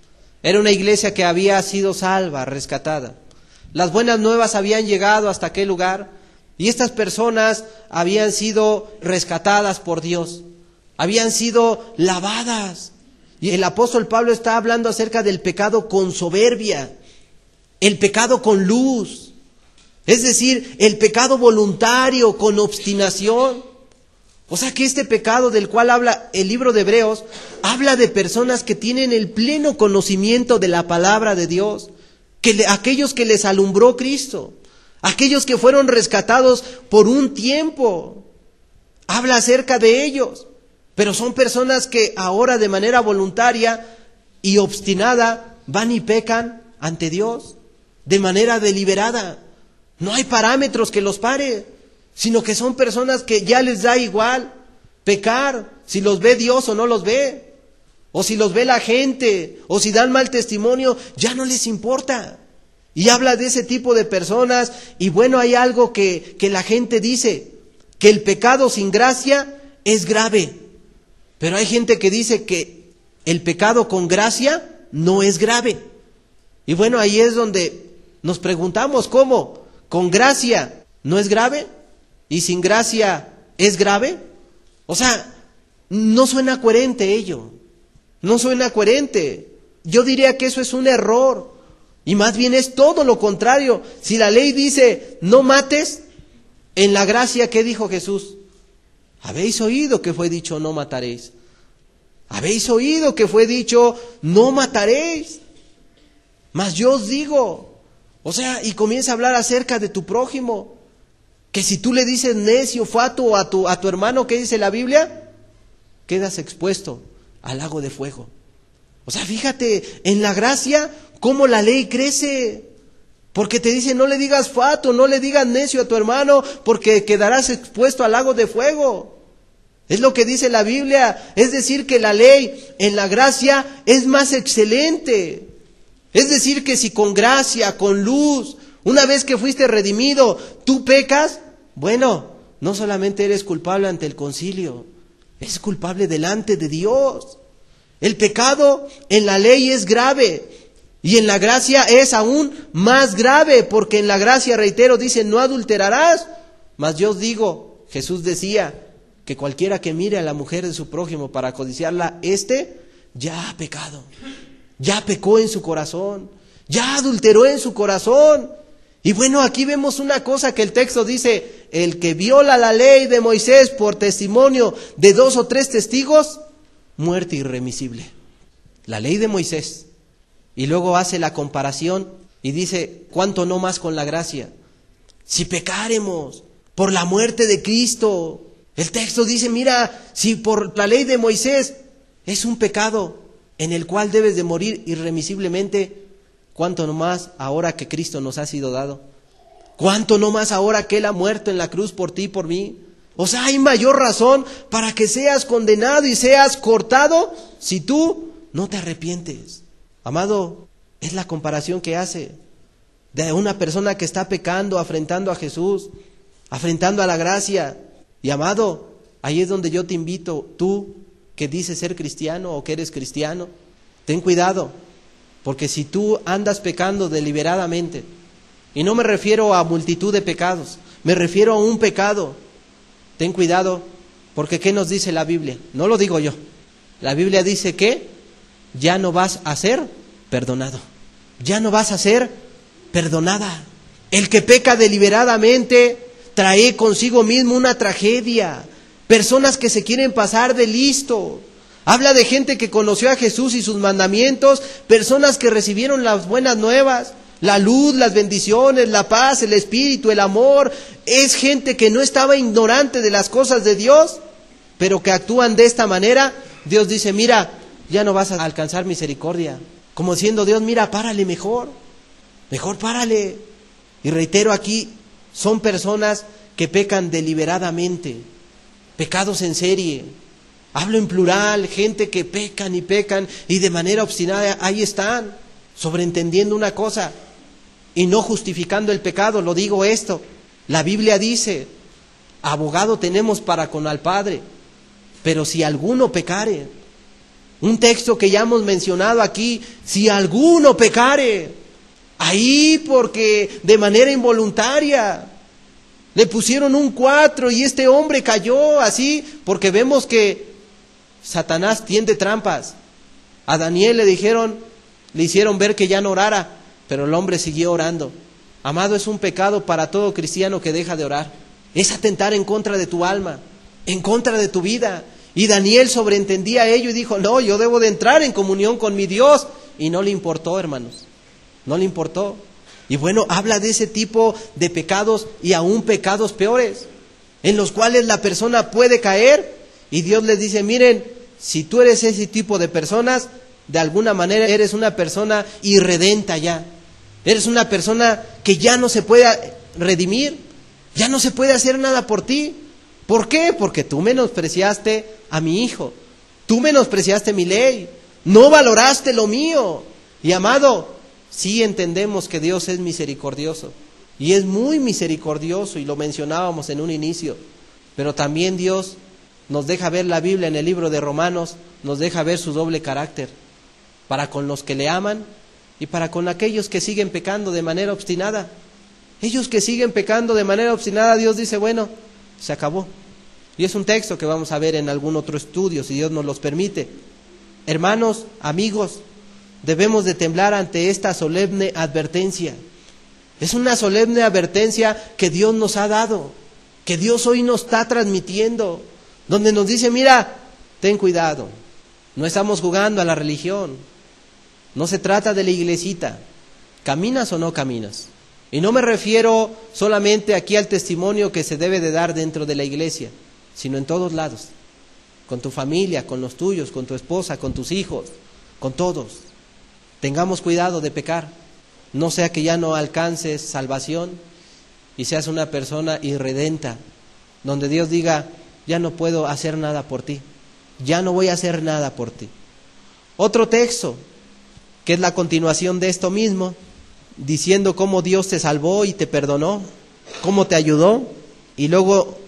Speaker 1: Era una iglesia que había sido salva, rescatada. Las buenas nuevas habían llegado hasta aquel lugar y estas personas habían sido rescatadas por Dios. Habían sido lavadas. Y el apóstol Pablo está hablando acerca del pecado con soberbia, el pecado con luz, es decir, el pecado voluntario con obstinación. O sea que este pecado del cual habla el libro de Hebreos, habla de personas que tienen el pleno conocimiento de la palabra de Dios, aquellos que les alumbró Cristo, aquellos que fueron rescatados por un tiempo. Habla acerca de ellos. Pero son personas que ahora de manera voluntaria y obstinada van y pecan ante Dios de manera deliberada. No hay parámetros que los pare, sino que son personas que ya les da igual pecar, si los ve Dios o no los ve, o si los ve la gente, o si dan mal testimonio, ya no les importa. Y habla de ese tipo de personas. Y bueno, hay algo que la gente dice, que el pecado sin gracia es grave. Pero hay gente que dice que el pecado con gracia no es grave. Y bueno, ahí es donde nos preguntamos, ¿cómo? ¿Con gracia no es grave? ¿Y sin gracia es grave? O sea, no suena coherente ello. No suena coherente. Yo diría que eso es un error. Y más bien es todo lo contrario. Si la ley dice, no mates, en la gracia, ¿qué dijo Jesús? Habéis oído que fue dicho, no mataréis. Habéis oído que fue dicho, no mataréis. Mas yo os digo, o sea, y comienza a hablar acerca de tu prójimo, que si tú le dices necio, fatuo a tu hermano, ¿qué dice la Biblia? Quedas expuesto al lago de fuego. O sea, fíjate, en la gracia, cómo la ley crece. Porque te dice, no le digas fatuo, no le digas necio a tu hermano, porque quedarás expuesto al lago de fuego. Es lo que dice la Biblia. Es decir, que la ley en la gracia es más excelente. Es decir, que si con gracia, con luz, una vez que fuiste redimido, tú pecas, bueno, no solamente eres culpable ante el concilio, eres culpable delante de Dios. El pecado en la ley es grave y en la gracia es aún más grave, porque en la gracia, reitero, dice, no adulterarás. Mas yo os digo, Jesús decía, que cualquiera que mire a la mujer de su prójimo para codiciarla, ya ha pecado, ya pecó en su corazón, ya adulteró en su corazón. Y bueno, aquí vemos una cosa que el texto dice, el que viola la ley de Moisés por testimonio de 2 o 3 testigos, muerte irremisible. La ley de Moisés. Y luego hace la comparación y dice, ¿cuánto no más con la gracia? Si pecáremos por la muerte de Cristo. El texto dice, mira, si por la ley de Moisés es un pecado en el cual debes de morir irremisiblemente, ¿cuánto no más ahora que Cristo nos ha sido dado? ¿Cuánto no más ahora que Él ha muerto en la cruz por ti y por mí? O sea, hay mayor razón para que seas condenado y seas cortado si tú no te arrepientes. Amado, es la comparación que hace de una persona que está pecando, afrentando a Jesús, afrentando a la gracia. Y amado, ahí es donde yo te invito, tú que dices ser cristiano o que eres cristiano, ten cuidado, porque si tú andas pecando deliberadamente, y no me refiero a multitud de pecados, me refiero a un pecado, ten cuidado, porque ¿qué nos dice la Biblia? No lo digo yo, la Biblia dice que ya no vas a ser perdonado, ya no vas a ser perdonada. El que peca deliberadamente trae consigo mismo una tragedia. Personas que se quieren pasar de listo. Habla de gente que conoció a Jesús y sus mandamientos, personas que recibieron las buenas nuevas, la luz, las bendiciones, la paz, el espíritu, el amor. Es gente que no estaba ignorante de las cosas de Dios, pero que actúan de esta manera. Dios dice, mira, ya no vas a alcanzar misericordia. Como diciendo Dios, mira, párale mejor párale. Y reitero aquí, son personas que pecan deliberadamente, pecados en serie. Hablo en plural, gente que pecan y de manera obstinada ahí están, sobreentendiendo una cosa y no justificando el pecado. Lo digo esto, la Biblia dice, abogado tenemos para con al Padre, pero si alguno pecare, un texto que ya hemos mencionado aquí, si alguno pecare, ahí porque de manera involuntaria le pusieron un 4 y este hombre cayó así, porque vemos que Satanás tiende trampas. A Daniel le hicieron ver que ya no orara, pero el hombre siguió orando. Amado, es un pecado para todo cristiano que deja de orar. Es atentar en contra de tu alma, en contra de tu vida. Y Daniel sobreentendía ello y dijo, no, yo debo de entrar en comunión con mi Dios. Y no le importó, hermanos, no le importó. Y bueno, habla de ese tipo de pecados y aún pecados peores, en los cuales la persona puede caer y Dios les dice, miren, si tú eres ese tipo de personas, de alguna manera eres una persona irredenta ya. Eres una persona que ya no se puede redimir, ya no se puede hacer nada por ti. ¿Por qué? Porque tú menospreciaste a mi hijo, tú menospreciaste mi ley, no valoraste lo mío. Y amado, sí entendemos que Dios es misericordioso, y es muy misericordioso, y lo mencionábamos en un inicio, pero también Dios nos deja ver la Biblia en el libro de Romanos, nos deja ver su doble carácter, para con los que le aman y para con aquellos que siguen pecando de manera obstinada. Ellos que siguen pecando de manera obstinada, Dios dice, bueno, se acabó. Y es un texto que vamos a ver en algún otro estudio, si Dios nos los permite. Hermanos, amigos, debemos de temblar ante esta solemne advertencia. Es una solemne advertencia que Dios nos ha dado, que Dios hoy nos está transmitiendo, donde nos dice, mira, ten cuidado, no estamos jugando a la religión, no se trata de la iglesita, ¿caminas o no caminas? Y no me refiero solamente aquí al testimonio que se debe de dar dentro de la iglesia, sino en todos lados, con tu familia, con los tuyos, con tu esposa, con tus hijos, con todos. Tengamos cuidado de pecar, no sea que ya no alcances salvación y seas una persona irredenta, donde Dios diga, ya no puedo hacer nada por ti, ya no voy a hacer nada por ti. Otro texto, que es la continuación de esto mismo, diciendo cómo Dios te salvó y te perdonó, cómo te ayudó, y luego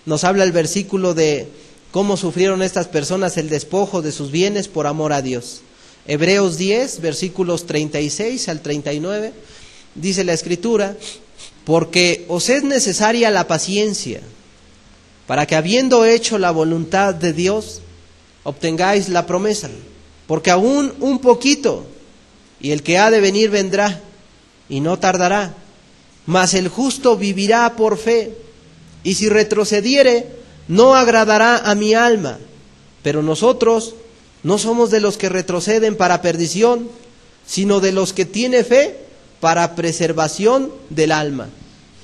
Speaker 1: nos habla el versículo de cómo sufrieron estas personas el despojo de sus bienes por amor a Dios. Hebreos 10, versículos 36 al 39, dice la Escritura, porque os es necesaria la paciencia, para que habiendo hecho la voluntad de Dios, obtengáis la promesa, porque aún un poquito, y el que ha de venir vendrá, y no tardará, mas el justo vivirá por fe, y si retrocediere, no agradará a mi alma. Pero nosotros no somos de los que retroceden para perdición, sino de los que tiene fe para preservación del alma.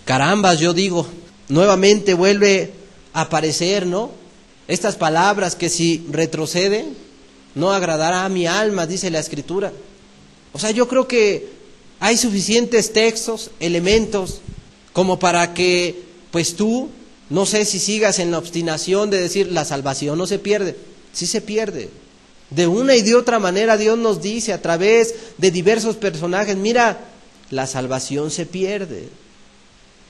Speaker 1: Carambas, yo digo, nuevamente vuelve a aparecer, ¿no? Estas palabras que si retrocede, no agradará a mi alma, dice la Escritura. O sea, yo creo que hay suficientes textos, elementos, como para que, pues tú, no sé si sigas en la obstinación de decir, la salvación no se pierde. Sí se pierde. De una y de otra manera Dios nos dice a través de diversos personajes, mira, la salvación se pierde.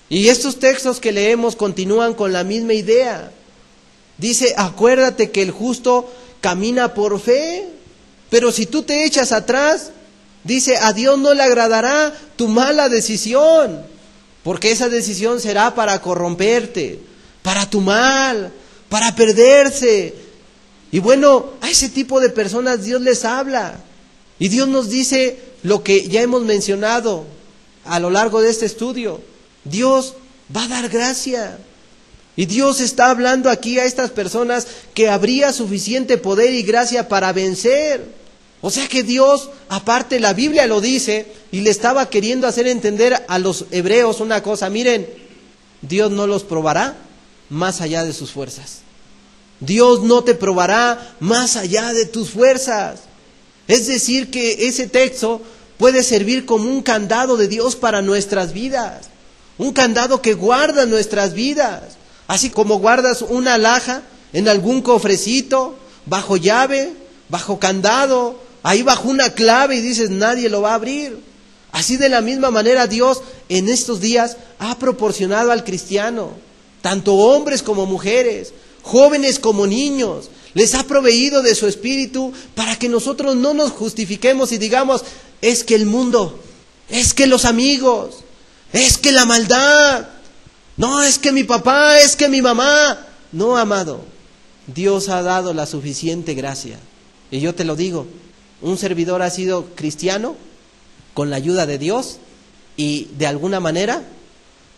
Speaker 1: Y estos textos que leemos continúan con la misma idea. Dice, acuérdate que el justo camina por fe, pero si tú te echas atrás, dice, a Dios no le agradará tu mala decisión, porque esa decisión será para corromperte, para tu mal, para perderse. Y bueno, a ese tipo de personas Dios les habla. Y Dios nos dice lo que ya hemos mencionado a lo largo de este estudio. Dios va a dar gracia. Y Dios está hablando aquí a estas personas que habría suficiente poder y gracia para vencer. O sea que Dios, aparte la Biblia lo dice, y le estaba queriendo hacer entender a los hebreos una cosa. Miren, Dios no los probará más allá de sus fuerzas. Dios no te probará más allá de tus fuerzas. Es decir, que ese texto puede servir como un candado de Dios para nuestras vidas. Un candado que guarda nuestras vidas. Así como guardas una alhaja en algún cofrecito, bajo llave, bajo candado, ahí bajo una clave y dices, nadie lo va a abrir. Así de la misma manera Dios en estos días ha proporcionado al cristiano, tanto hombres como mujeres, jóvenes como niños, les ha proveído de su espíritu para que nosotros no nos justifiquemos y digamos, es que el mundo, es que los amigos, es que la maldad, no, es que mi papá, es que mi mamá. No, amado, Dios ha dado la suficiente gracia. Y yo te lo digo, un servidor ha sido cristiano con la ayuda de Dios y de alguna manera,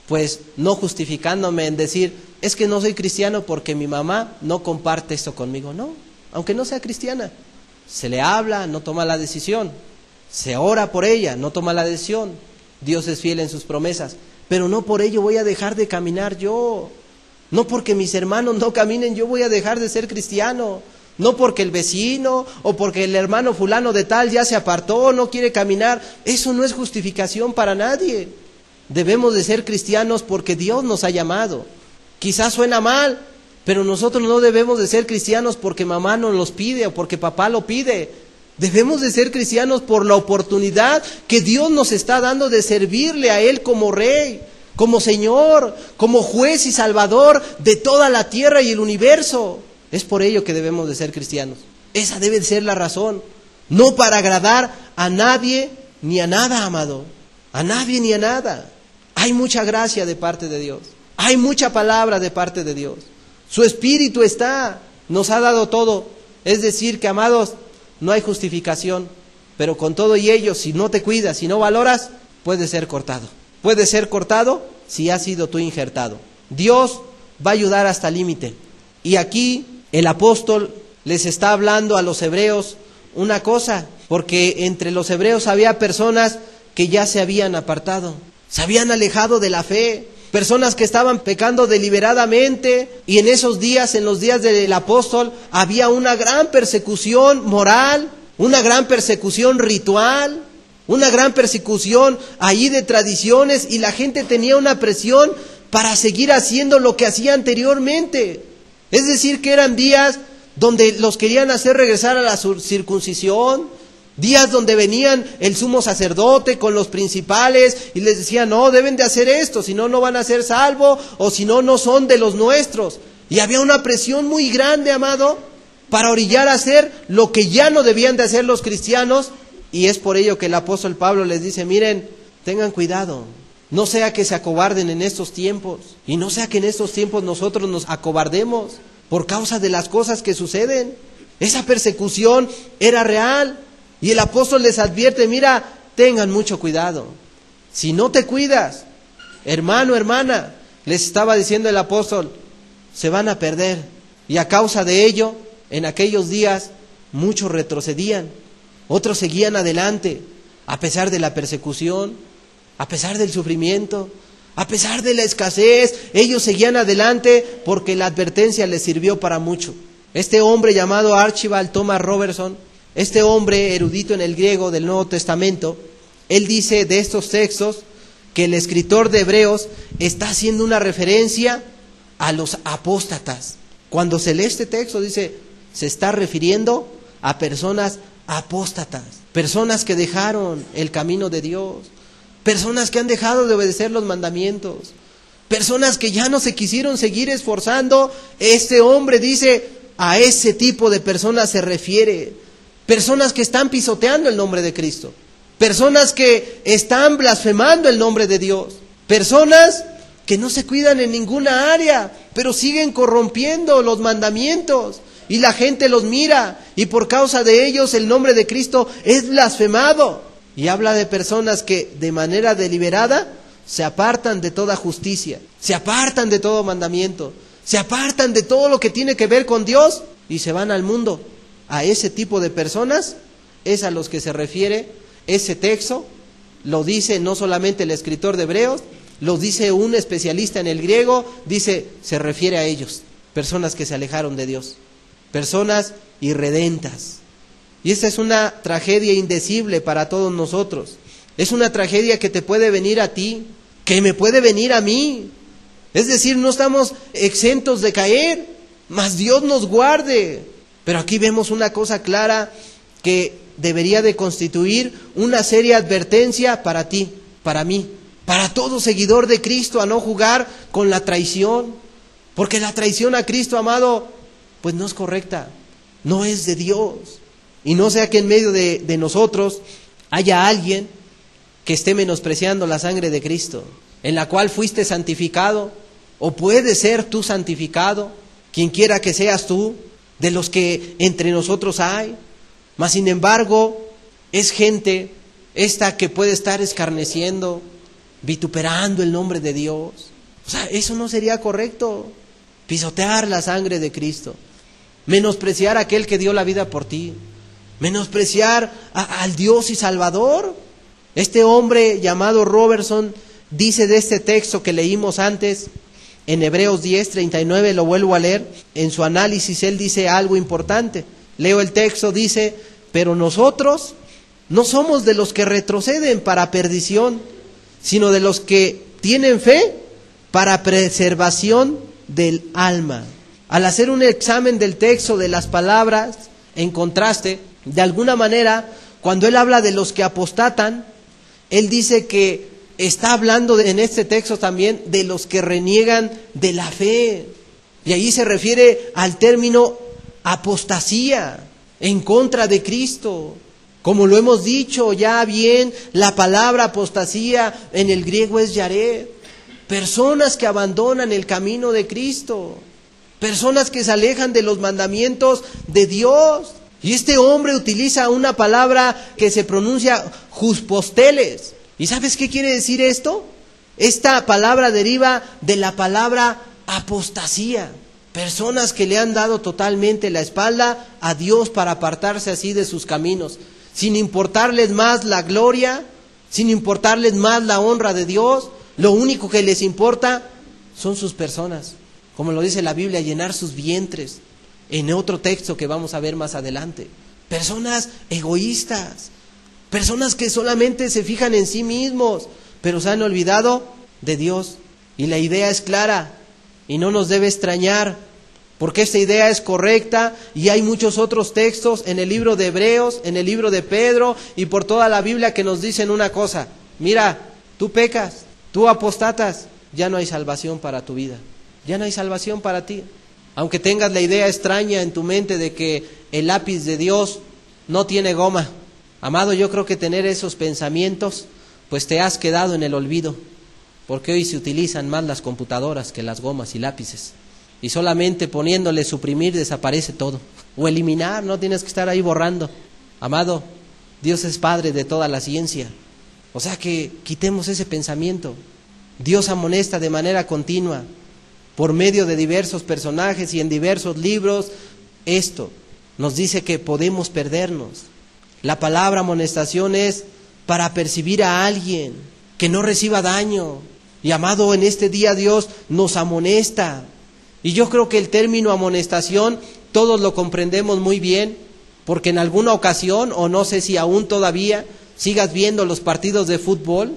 Speaker 1: pues no justificándome en decir, es que no soy cristiano porque mi mamá no comparte esto conmigo. No, aunque no sea cristiana, se le habla, no toma la decisión, se ora por ella, no toma la decisión. Dios es fiel en sus promesas, pero no por ello voy a dejar de caminar yo. No porque mis hermanos no caminen, yo voy a dejar de ser cristiano. No porque el vecino o porque el hermano fulano de tal ya se apartó, no quiere caminar. Eso no es justificación para nadie. Debemos de ser cristianos porque Dios nos ha llamado. Quizás suena mal, pero nosotros no debemos de ser cristianos porque mamá nos los pide o porque papá lo pide. Debemos de ser cristianos por la oportunidad que Dios nos está dando de servirle a Él como Rey, como Señor, como juez y salvador de toda la tierra y el universo. Es por ello que debemos de ser cristianos. Esa debe de ser la razón. No para agradar a nadie ni a nada, amado. A nadie ni a nada. Hay mucha gracia de parte de Dios. Hay mucha palabra de parte de Dios. Su Espíritu está, nos ha dado todo. Es decir que, amados, no hay justificación. Pero con todo y ello, si no te cuidas, si no valoras, puede ser cortado. Puede ser cortado si has sido tú injertado. Dios va a ayudar hasta el límite. Y aquí el apóstol les está hablando a los hebreos una cosa, porque entre los hebreos había personas que ya se habían apartado, se habían alejado de la fe, personas que estaban pecando deliberadamente, y en esos días, en los días del apóstol, había una gran persecución moral, una gran persecución ritual, una gran persecución ahí de tradiciones, y la gente tenía una presión para seguir haciendo lo que hacía anteriormente. Es decir, que eran días donde los querían hacer regresar a la circuncisión, días donde venían el sumo sacerdote con los principales y les decían, no, deben de hacer esto, si no, no van a ser salvos, o si no, no son de los nuestros. Y había una presión muy grande, amado, para orillar a hacer lo que ya no debían de hacer los cristianos. Y es por ello que el apóstol Pablo les dice, miren, tengan cuidado, no sea que se acobarden en estos tiempos, y no sea que en estos tiempos nosotros nos acobardemos por causa de las cosas que suceden. Esa persecución era real, y el apóstol les advierte, mira, tengan mucho cuidado. Si no te cuidas, hermano, hermana, les estaba diciendo el apóstol, se van a perder. Y a causa de ello, en aquellos días, muchos retrocedían, otros seguían adelante, a pesar de la persecución, a pesar del sufrimiento, a pesar de la escasez. Ellos seguían adelante porque la advertencia les sirvió para mucho. Este hombre llamado Archibald Thomas Robertson, este hombre erudito en el griego del Nuevo Testamento, él dice de estos textos que el escritor de Hebreos está haciendo una referencia a los apóstatas. Cuando se lee este texto, dice, se está refiriendo a personas apóstatas, personas que dejaron el camino de Dios, personas que han dejado de obedecer los mandamientos, personas que ya no se quisieron seguir esforzando. Este hombre dice, a ese tipo de personas se refiere. Personas que están pisoteando el nombre de Cristo, personas que están blasfemando el nombre de Dios, personas que no se cuidan en ninguna área, pero siguen corrompiendo los mandamientos, y la gente los mira, y por causa de ellos el nombre de Cristo es blasfemado. Y habla de personas que de manera deliberada se apartan de toda justicia, se apartan de todo mandamiento, se apartan de todo lo que tiene que ver con Dios y se van al mundo. A ese tipo de personas es a los que se refiere ese texto. Lo dice no solamente el escritor de Hebreos, lo dice un especialista en el griego, dice, se refiere a ellos, personas que se alejaron de Dios, personas irredentas. Y esta es una tragedia indecible para todos nosotros. Es una tragedia que te puede venir a ti, que me puede venir a mí. Es decir, no estamos exentos de caer, mas Dios nos guarde. Pero aquí vemos una cosa clara que debería de constituir una seria advertencia para ti, para mí, para todo seguidor de Cristo, a no jugar con la traición. Porque la traición a Cristo, amado, pues no es correcta, no es de Dios. Y no sea que en medio de nosotros haya alguien que esté menospreciando la sangre de Cristo, en la cual fuiste santificado, o puedes ser tú santificado, quien quiera que seas tú, de los que entre nosotros hay. Mas sin embargo, es gente esta que puede estar escarneciendo, vituperando el nombre de Dios. O sea, eso no sería correcto. Pisotear la sangre de Cristo, menospreciar a aquel que dio la vida por ti, menospreciar al Dios y Salvador. Este hombre llamado Robertson dice de este texto que leímos antes, en Hebreos 10:39, lo vuelvo a leer, en su análisis él dice algo importante. Leo el texto, dice: pero nosotros no somos de los que retroceden para perdición, sino de los que tienen fe para preservación del alma. Al hacer un examen del texto, de las palabras, en contraste, de alguna manera, cuando él habla de los que apostatan, él dice que está hablando en este texto también de los que reniegan de la fe. Y ahí se refiere al término apostasía, en contra de Cristo. Como lo hemos dicho ya bien, la palabra apostasía en el griego es yared. Personas que abandonan el camino de Cristo. Personas que se alejan de los mandamientos de Dios. Y este hombre utiliza una palabra que se pronuncia jusposteles. ¿Y sabes qué quiere decir esto? Esta palabra deriva de la palabra apostasía. Personas que le han dado totalmente la espalda a Dios para apartarse así de sus caminos, sin importarles más la gloria, sin importarles más la honra de Dios. Lo único que les importa son sus personas, como lo dice la Biblia, llenar sus vientres, en otro texto que vamos a ver más adelante. Personas egoístas, personas que solamente se fijan en sí mismos, pero se han olvidado de Dios. Y la idea es clara y no nos debe extrañar, porque esta idea es correcta, y hay muchos otros textos en el libro de Hebreos, en el libro de Pedro y por toda la Biblia que nos dicen una cosa: mira, tú pecas, tú apostatas, ya no hay salvación para tu vida, ya no hay salvación para ti. Aunque tengas la idea extraña en tu mente de que el lápiz de Dios no tiene goma, amado, yo creo que tener esos pensamientos, pues te has quedado en el olvido, porque hoy se utilizan más las computadoras que las gomas y lápices. Y solamente poniéndole suprimir desaparece todo. O eliminar, no tienes que estar ahí borrando. Amado, Dios es Padre de toda la ciencia. O sea que quitemos ese pensamiento. Dios amonesta de manera continua, por medio de diversos personajes y en diversos libros. Esto nos dice que podemos perdernos. La palabra amonestación es para percibir a alguien que no reciba daño. Y amado, en este día Dios nos amonesta. Y yo creo que el término amonestación todos lo comprendemos muy bien, porque en alguna ocasión, o no sé si aún todavía, sigas viendo los partidos de fútbol,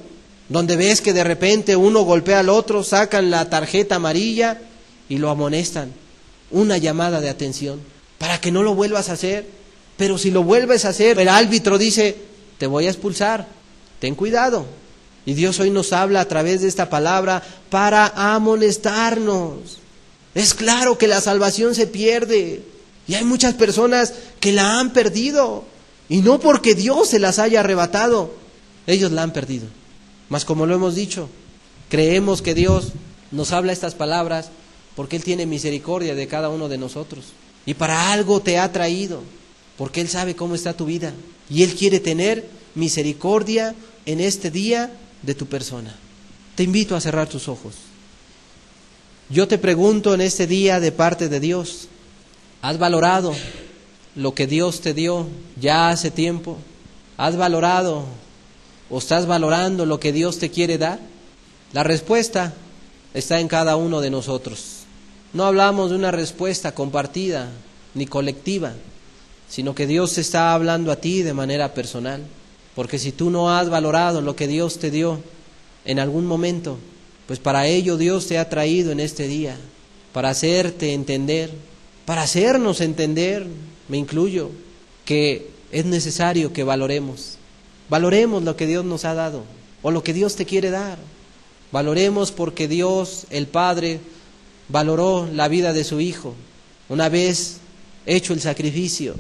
Speaker 1: donde ves que de repente uno golpea al otro, sacan la tarjeta amarilla y lo amonestan. Una llamada de atención, para que no lo vuelvas a hacer. Pero si lo vuelves a hacer, el árbitro dice: te voy a expulsar, ten cuidado. Y Dios hoy nos habla a través de esta palabra para amonestarnos. Es claro que la salvación se pierde, y hay muchas personas que la han perdido, y no porque Dios se las haya arrebatado, ellos la han perdido. Mas como lo hemos dicho, creemos que Dios nos habla estas palabras porque Él tiene misericordia de cada uno de nosotros, y para algo te ha traído, porque Él sabe cómo está tu vida, y Él quiere tener misericordia en este día de tu persona. Te invito a cerrar tus ojos. Yo te pregunto en este día, de parte de Dios, ¿has valorado lo que Dios te dio ya hace tiempo? ¿Has valorado o estás valorando lo que Dios te quiere dar? La respuesta está en cada uno de nosotros. No hablamos de una respuesta compartida ni colectiva, sino que Dios te está hablando a ti de manera personal. Porque si tú no has valorado lo que Dios te dio en algún momento, pues para ello Dios te ha traído en este día, para hacerte entender, para hacernos entender, me incluyo, que es necesario que valoremos lo que Dios nos ha dado, o lo que Dios te quiere dar. Valoremos porque Dios, el Padre, valoró la vida de su Hijo. Una vez hecho el sacrificio,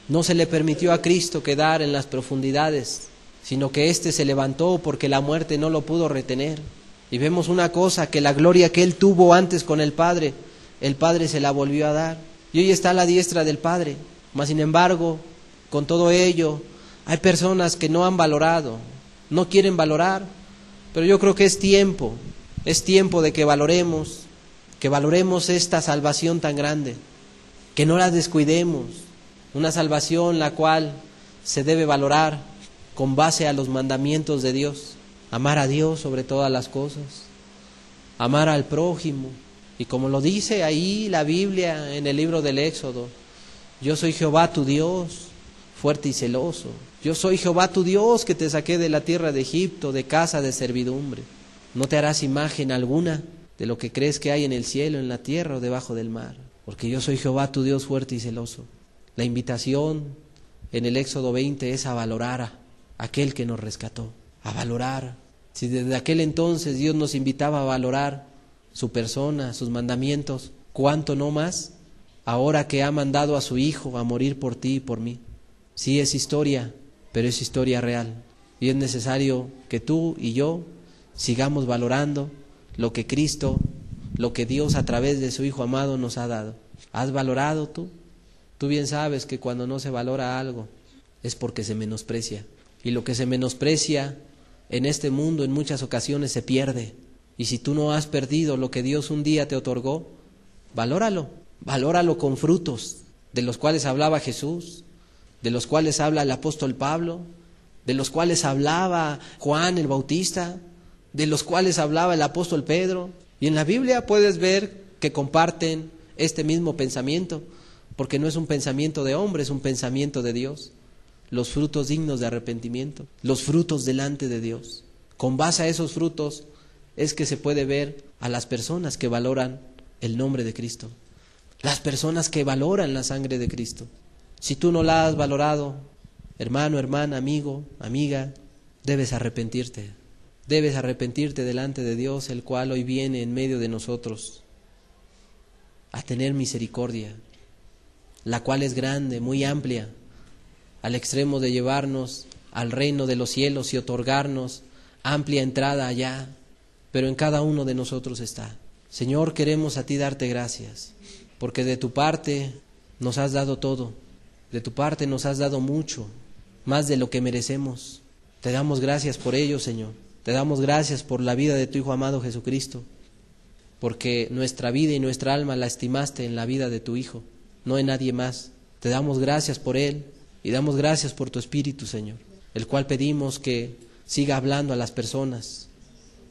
Speaker 1: no se le permitió a Cristo quedar en las profundidades, sino que éste se levantó porque la muerte no lo pudo retener. Y vemos una cosa, que la gloria que Él tuvo antes con el Padre se la volvió a dar. Y hoy está a la diestra del Padre. Mas sin embargo, con todo ello, hay personas que no han valorado, no quieren valorar. Pero yo creo que es tiempo de que valoremos esta salvación tan grande, que no la descuidemos. Una salvación la cual se debe valorar con base a los mandamientos de Dios. Amar a Dios sobre todas las cosas, amar al prójimo, Y como lo dice ahí la Biblia en el libro del Éxodo, yo soy Jehová tu Dios, fuerte y celoso. Yo soy Jehová tu Dios, que te saqué de la tierra de Egipto, de casa de servidumbre. No te harás imagen alguna de lo que crees que hay en el cielo, en la tierra o debajo del mar, porque yo soy Jehová tu Dios, fuerte y celoso. La invitación en el Éxodo 20 es a valorar a aquel que nos rescató, a valorar. Si desde aquel entonces Dios nos invitaba a valorar su persona, sus mandamientos, ¿cuánto no más ahora que ha mandado a su Hijo a morir por ti y por mí? Sí, es historia, pero es historia real. Y es necesario que tú y yo sigamos valorando lo que Cristo, lo que Dios a través de su Hijo amado nos ha dado. ¿Has valorado tú? Tú bien sabes que cuando no se valora algo es porque se menosprecia. Y lo que se menosprecia en este mundo en muchas ocasiones se pierde. Y si tú no has perdido lo que Dios un día te otorgó, valóralo. Valóralo con frutos, de los cuales hablaba Jesús, de los cuales habla el apóstol Pablo, de los cuales hablaba Juan el Bautista, de los cuales hablaba el apóstol Pedro. Y en la Biblia puedes ver que comparten este mismo pensamiento, porque no es un pensamiento de hombre, es un pensamiento de Dios. Los frutos dignos de arrepentimiento, los frutos delante de Dios. Con base a esos frutos es que se puede ver a las personas que valoran el nombre de Cristo, las personas que valoran la sangre de Cristo. Si tú no la has valorado, hermano, hermana, amigo, amiga, debes arrepentirte. Debes arrepentirte delante de Dios, el cual hoy viene en medio de nosotros a tener misericordia, la cual es grande, muy amplia, al extremo de llevarnos al reino de los cielos y otorgarnos amplia entrada allá, pero en cada uno de nosotros está. Señor, queremos a ti darte gracias, porque de tu parte nos has dado todo, de tu parte nos has dado mucho, más de lo que merecemos. Te damos gracias por ello, Señor. Te damos gracias por la vida de tu Hijo amado Jesucristo, porque nuestra vida y nuestra alma la estimaste en la vida de tu Hijo, no en nadie más. Te damos gracias por Él y damos gracias por tu Espíritu, Señor, el cual pedimos que siga hablando a las personas,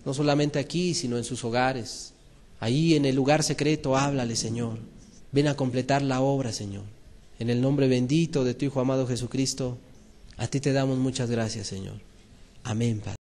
Speaker 1: no solamente aquí, sino en sus hogares. Ahí en el lugar secreto, háblale, Señor. Ven a completar la obra, Señor. En el nombre bendito de tu Hijo amado Jesucristo, a ti te damos muchas gracias, Señor. Amén, Padre.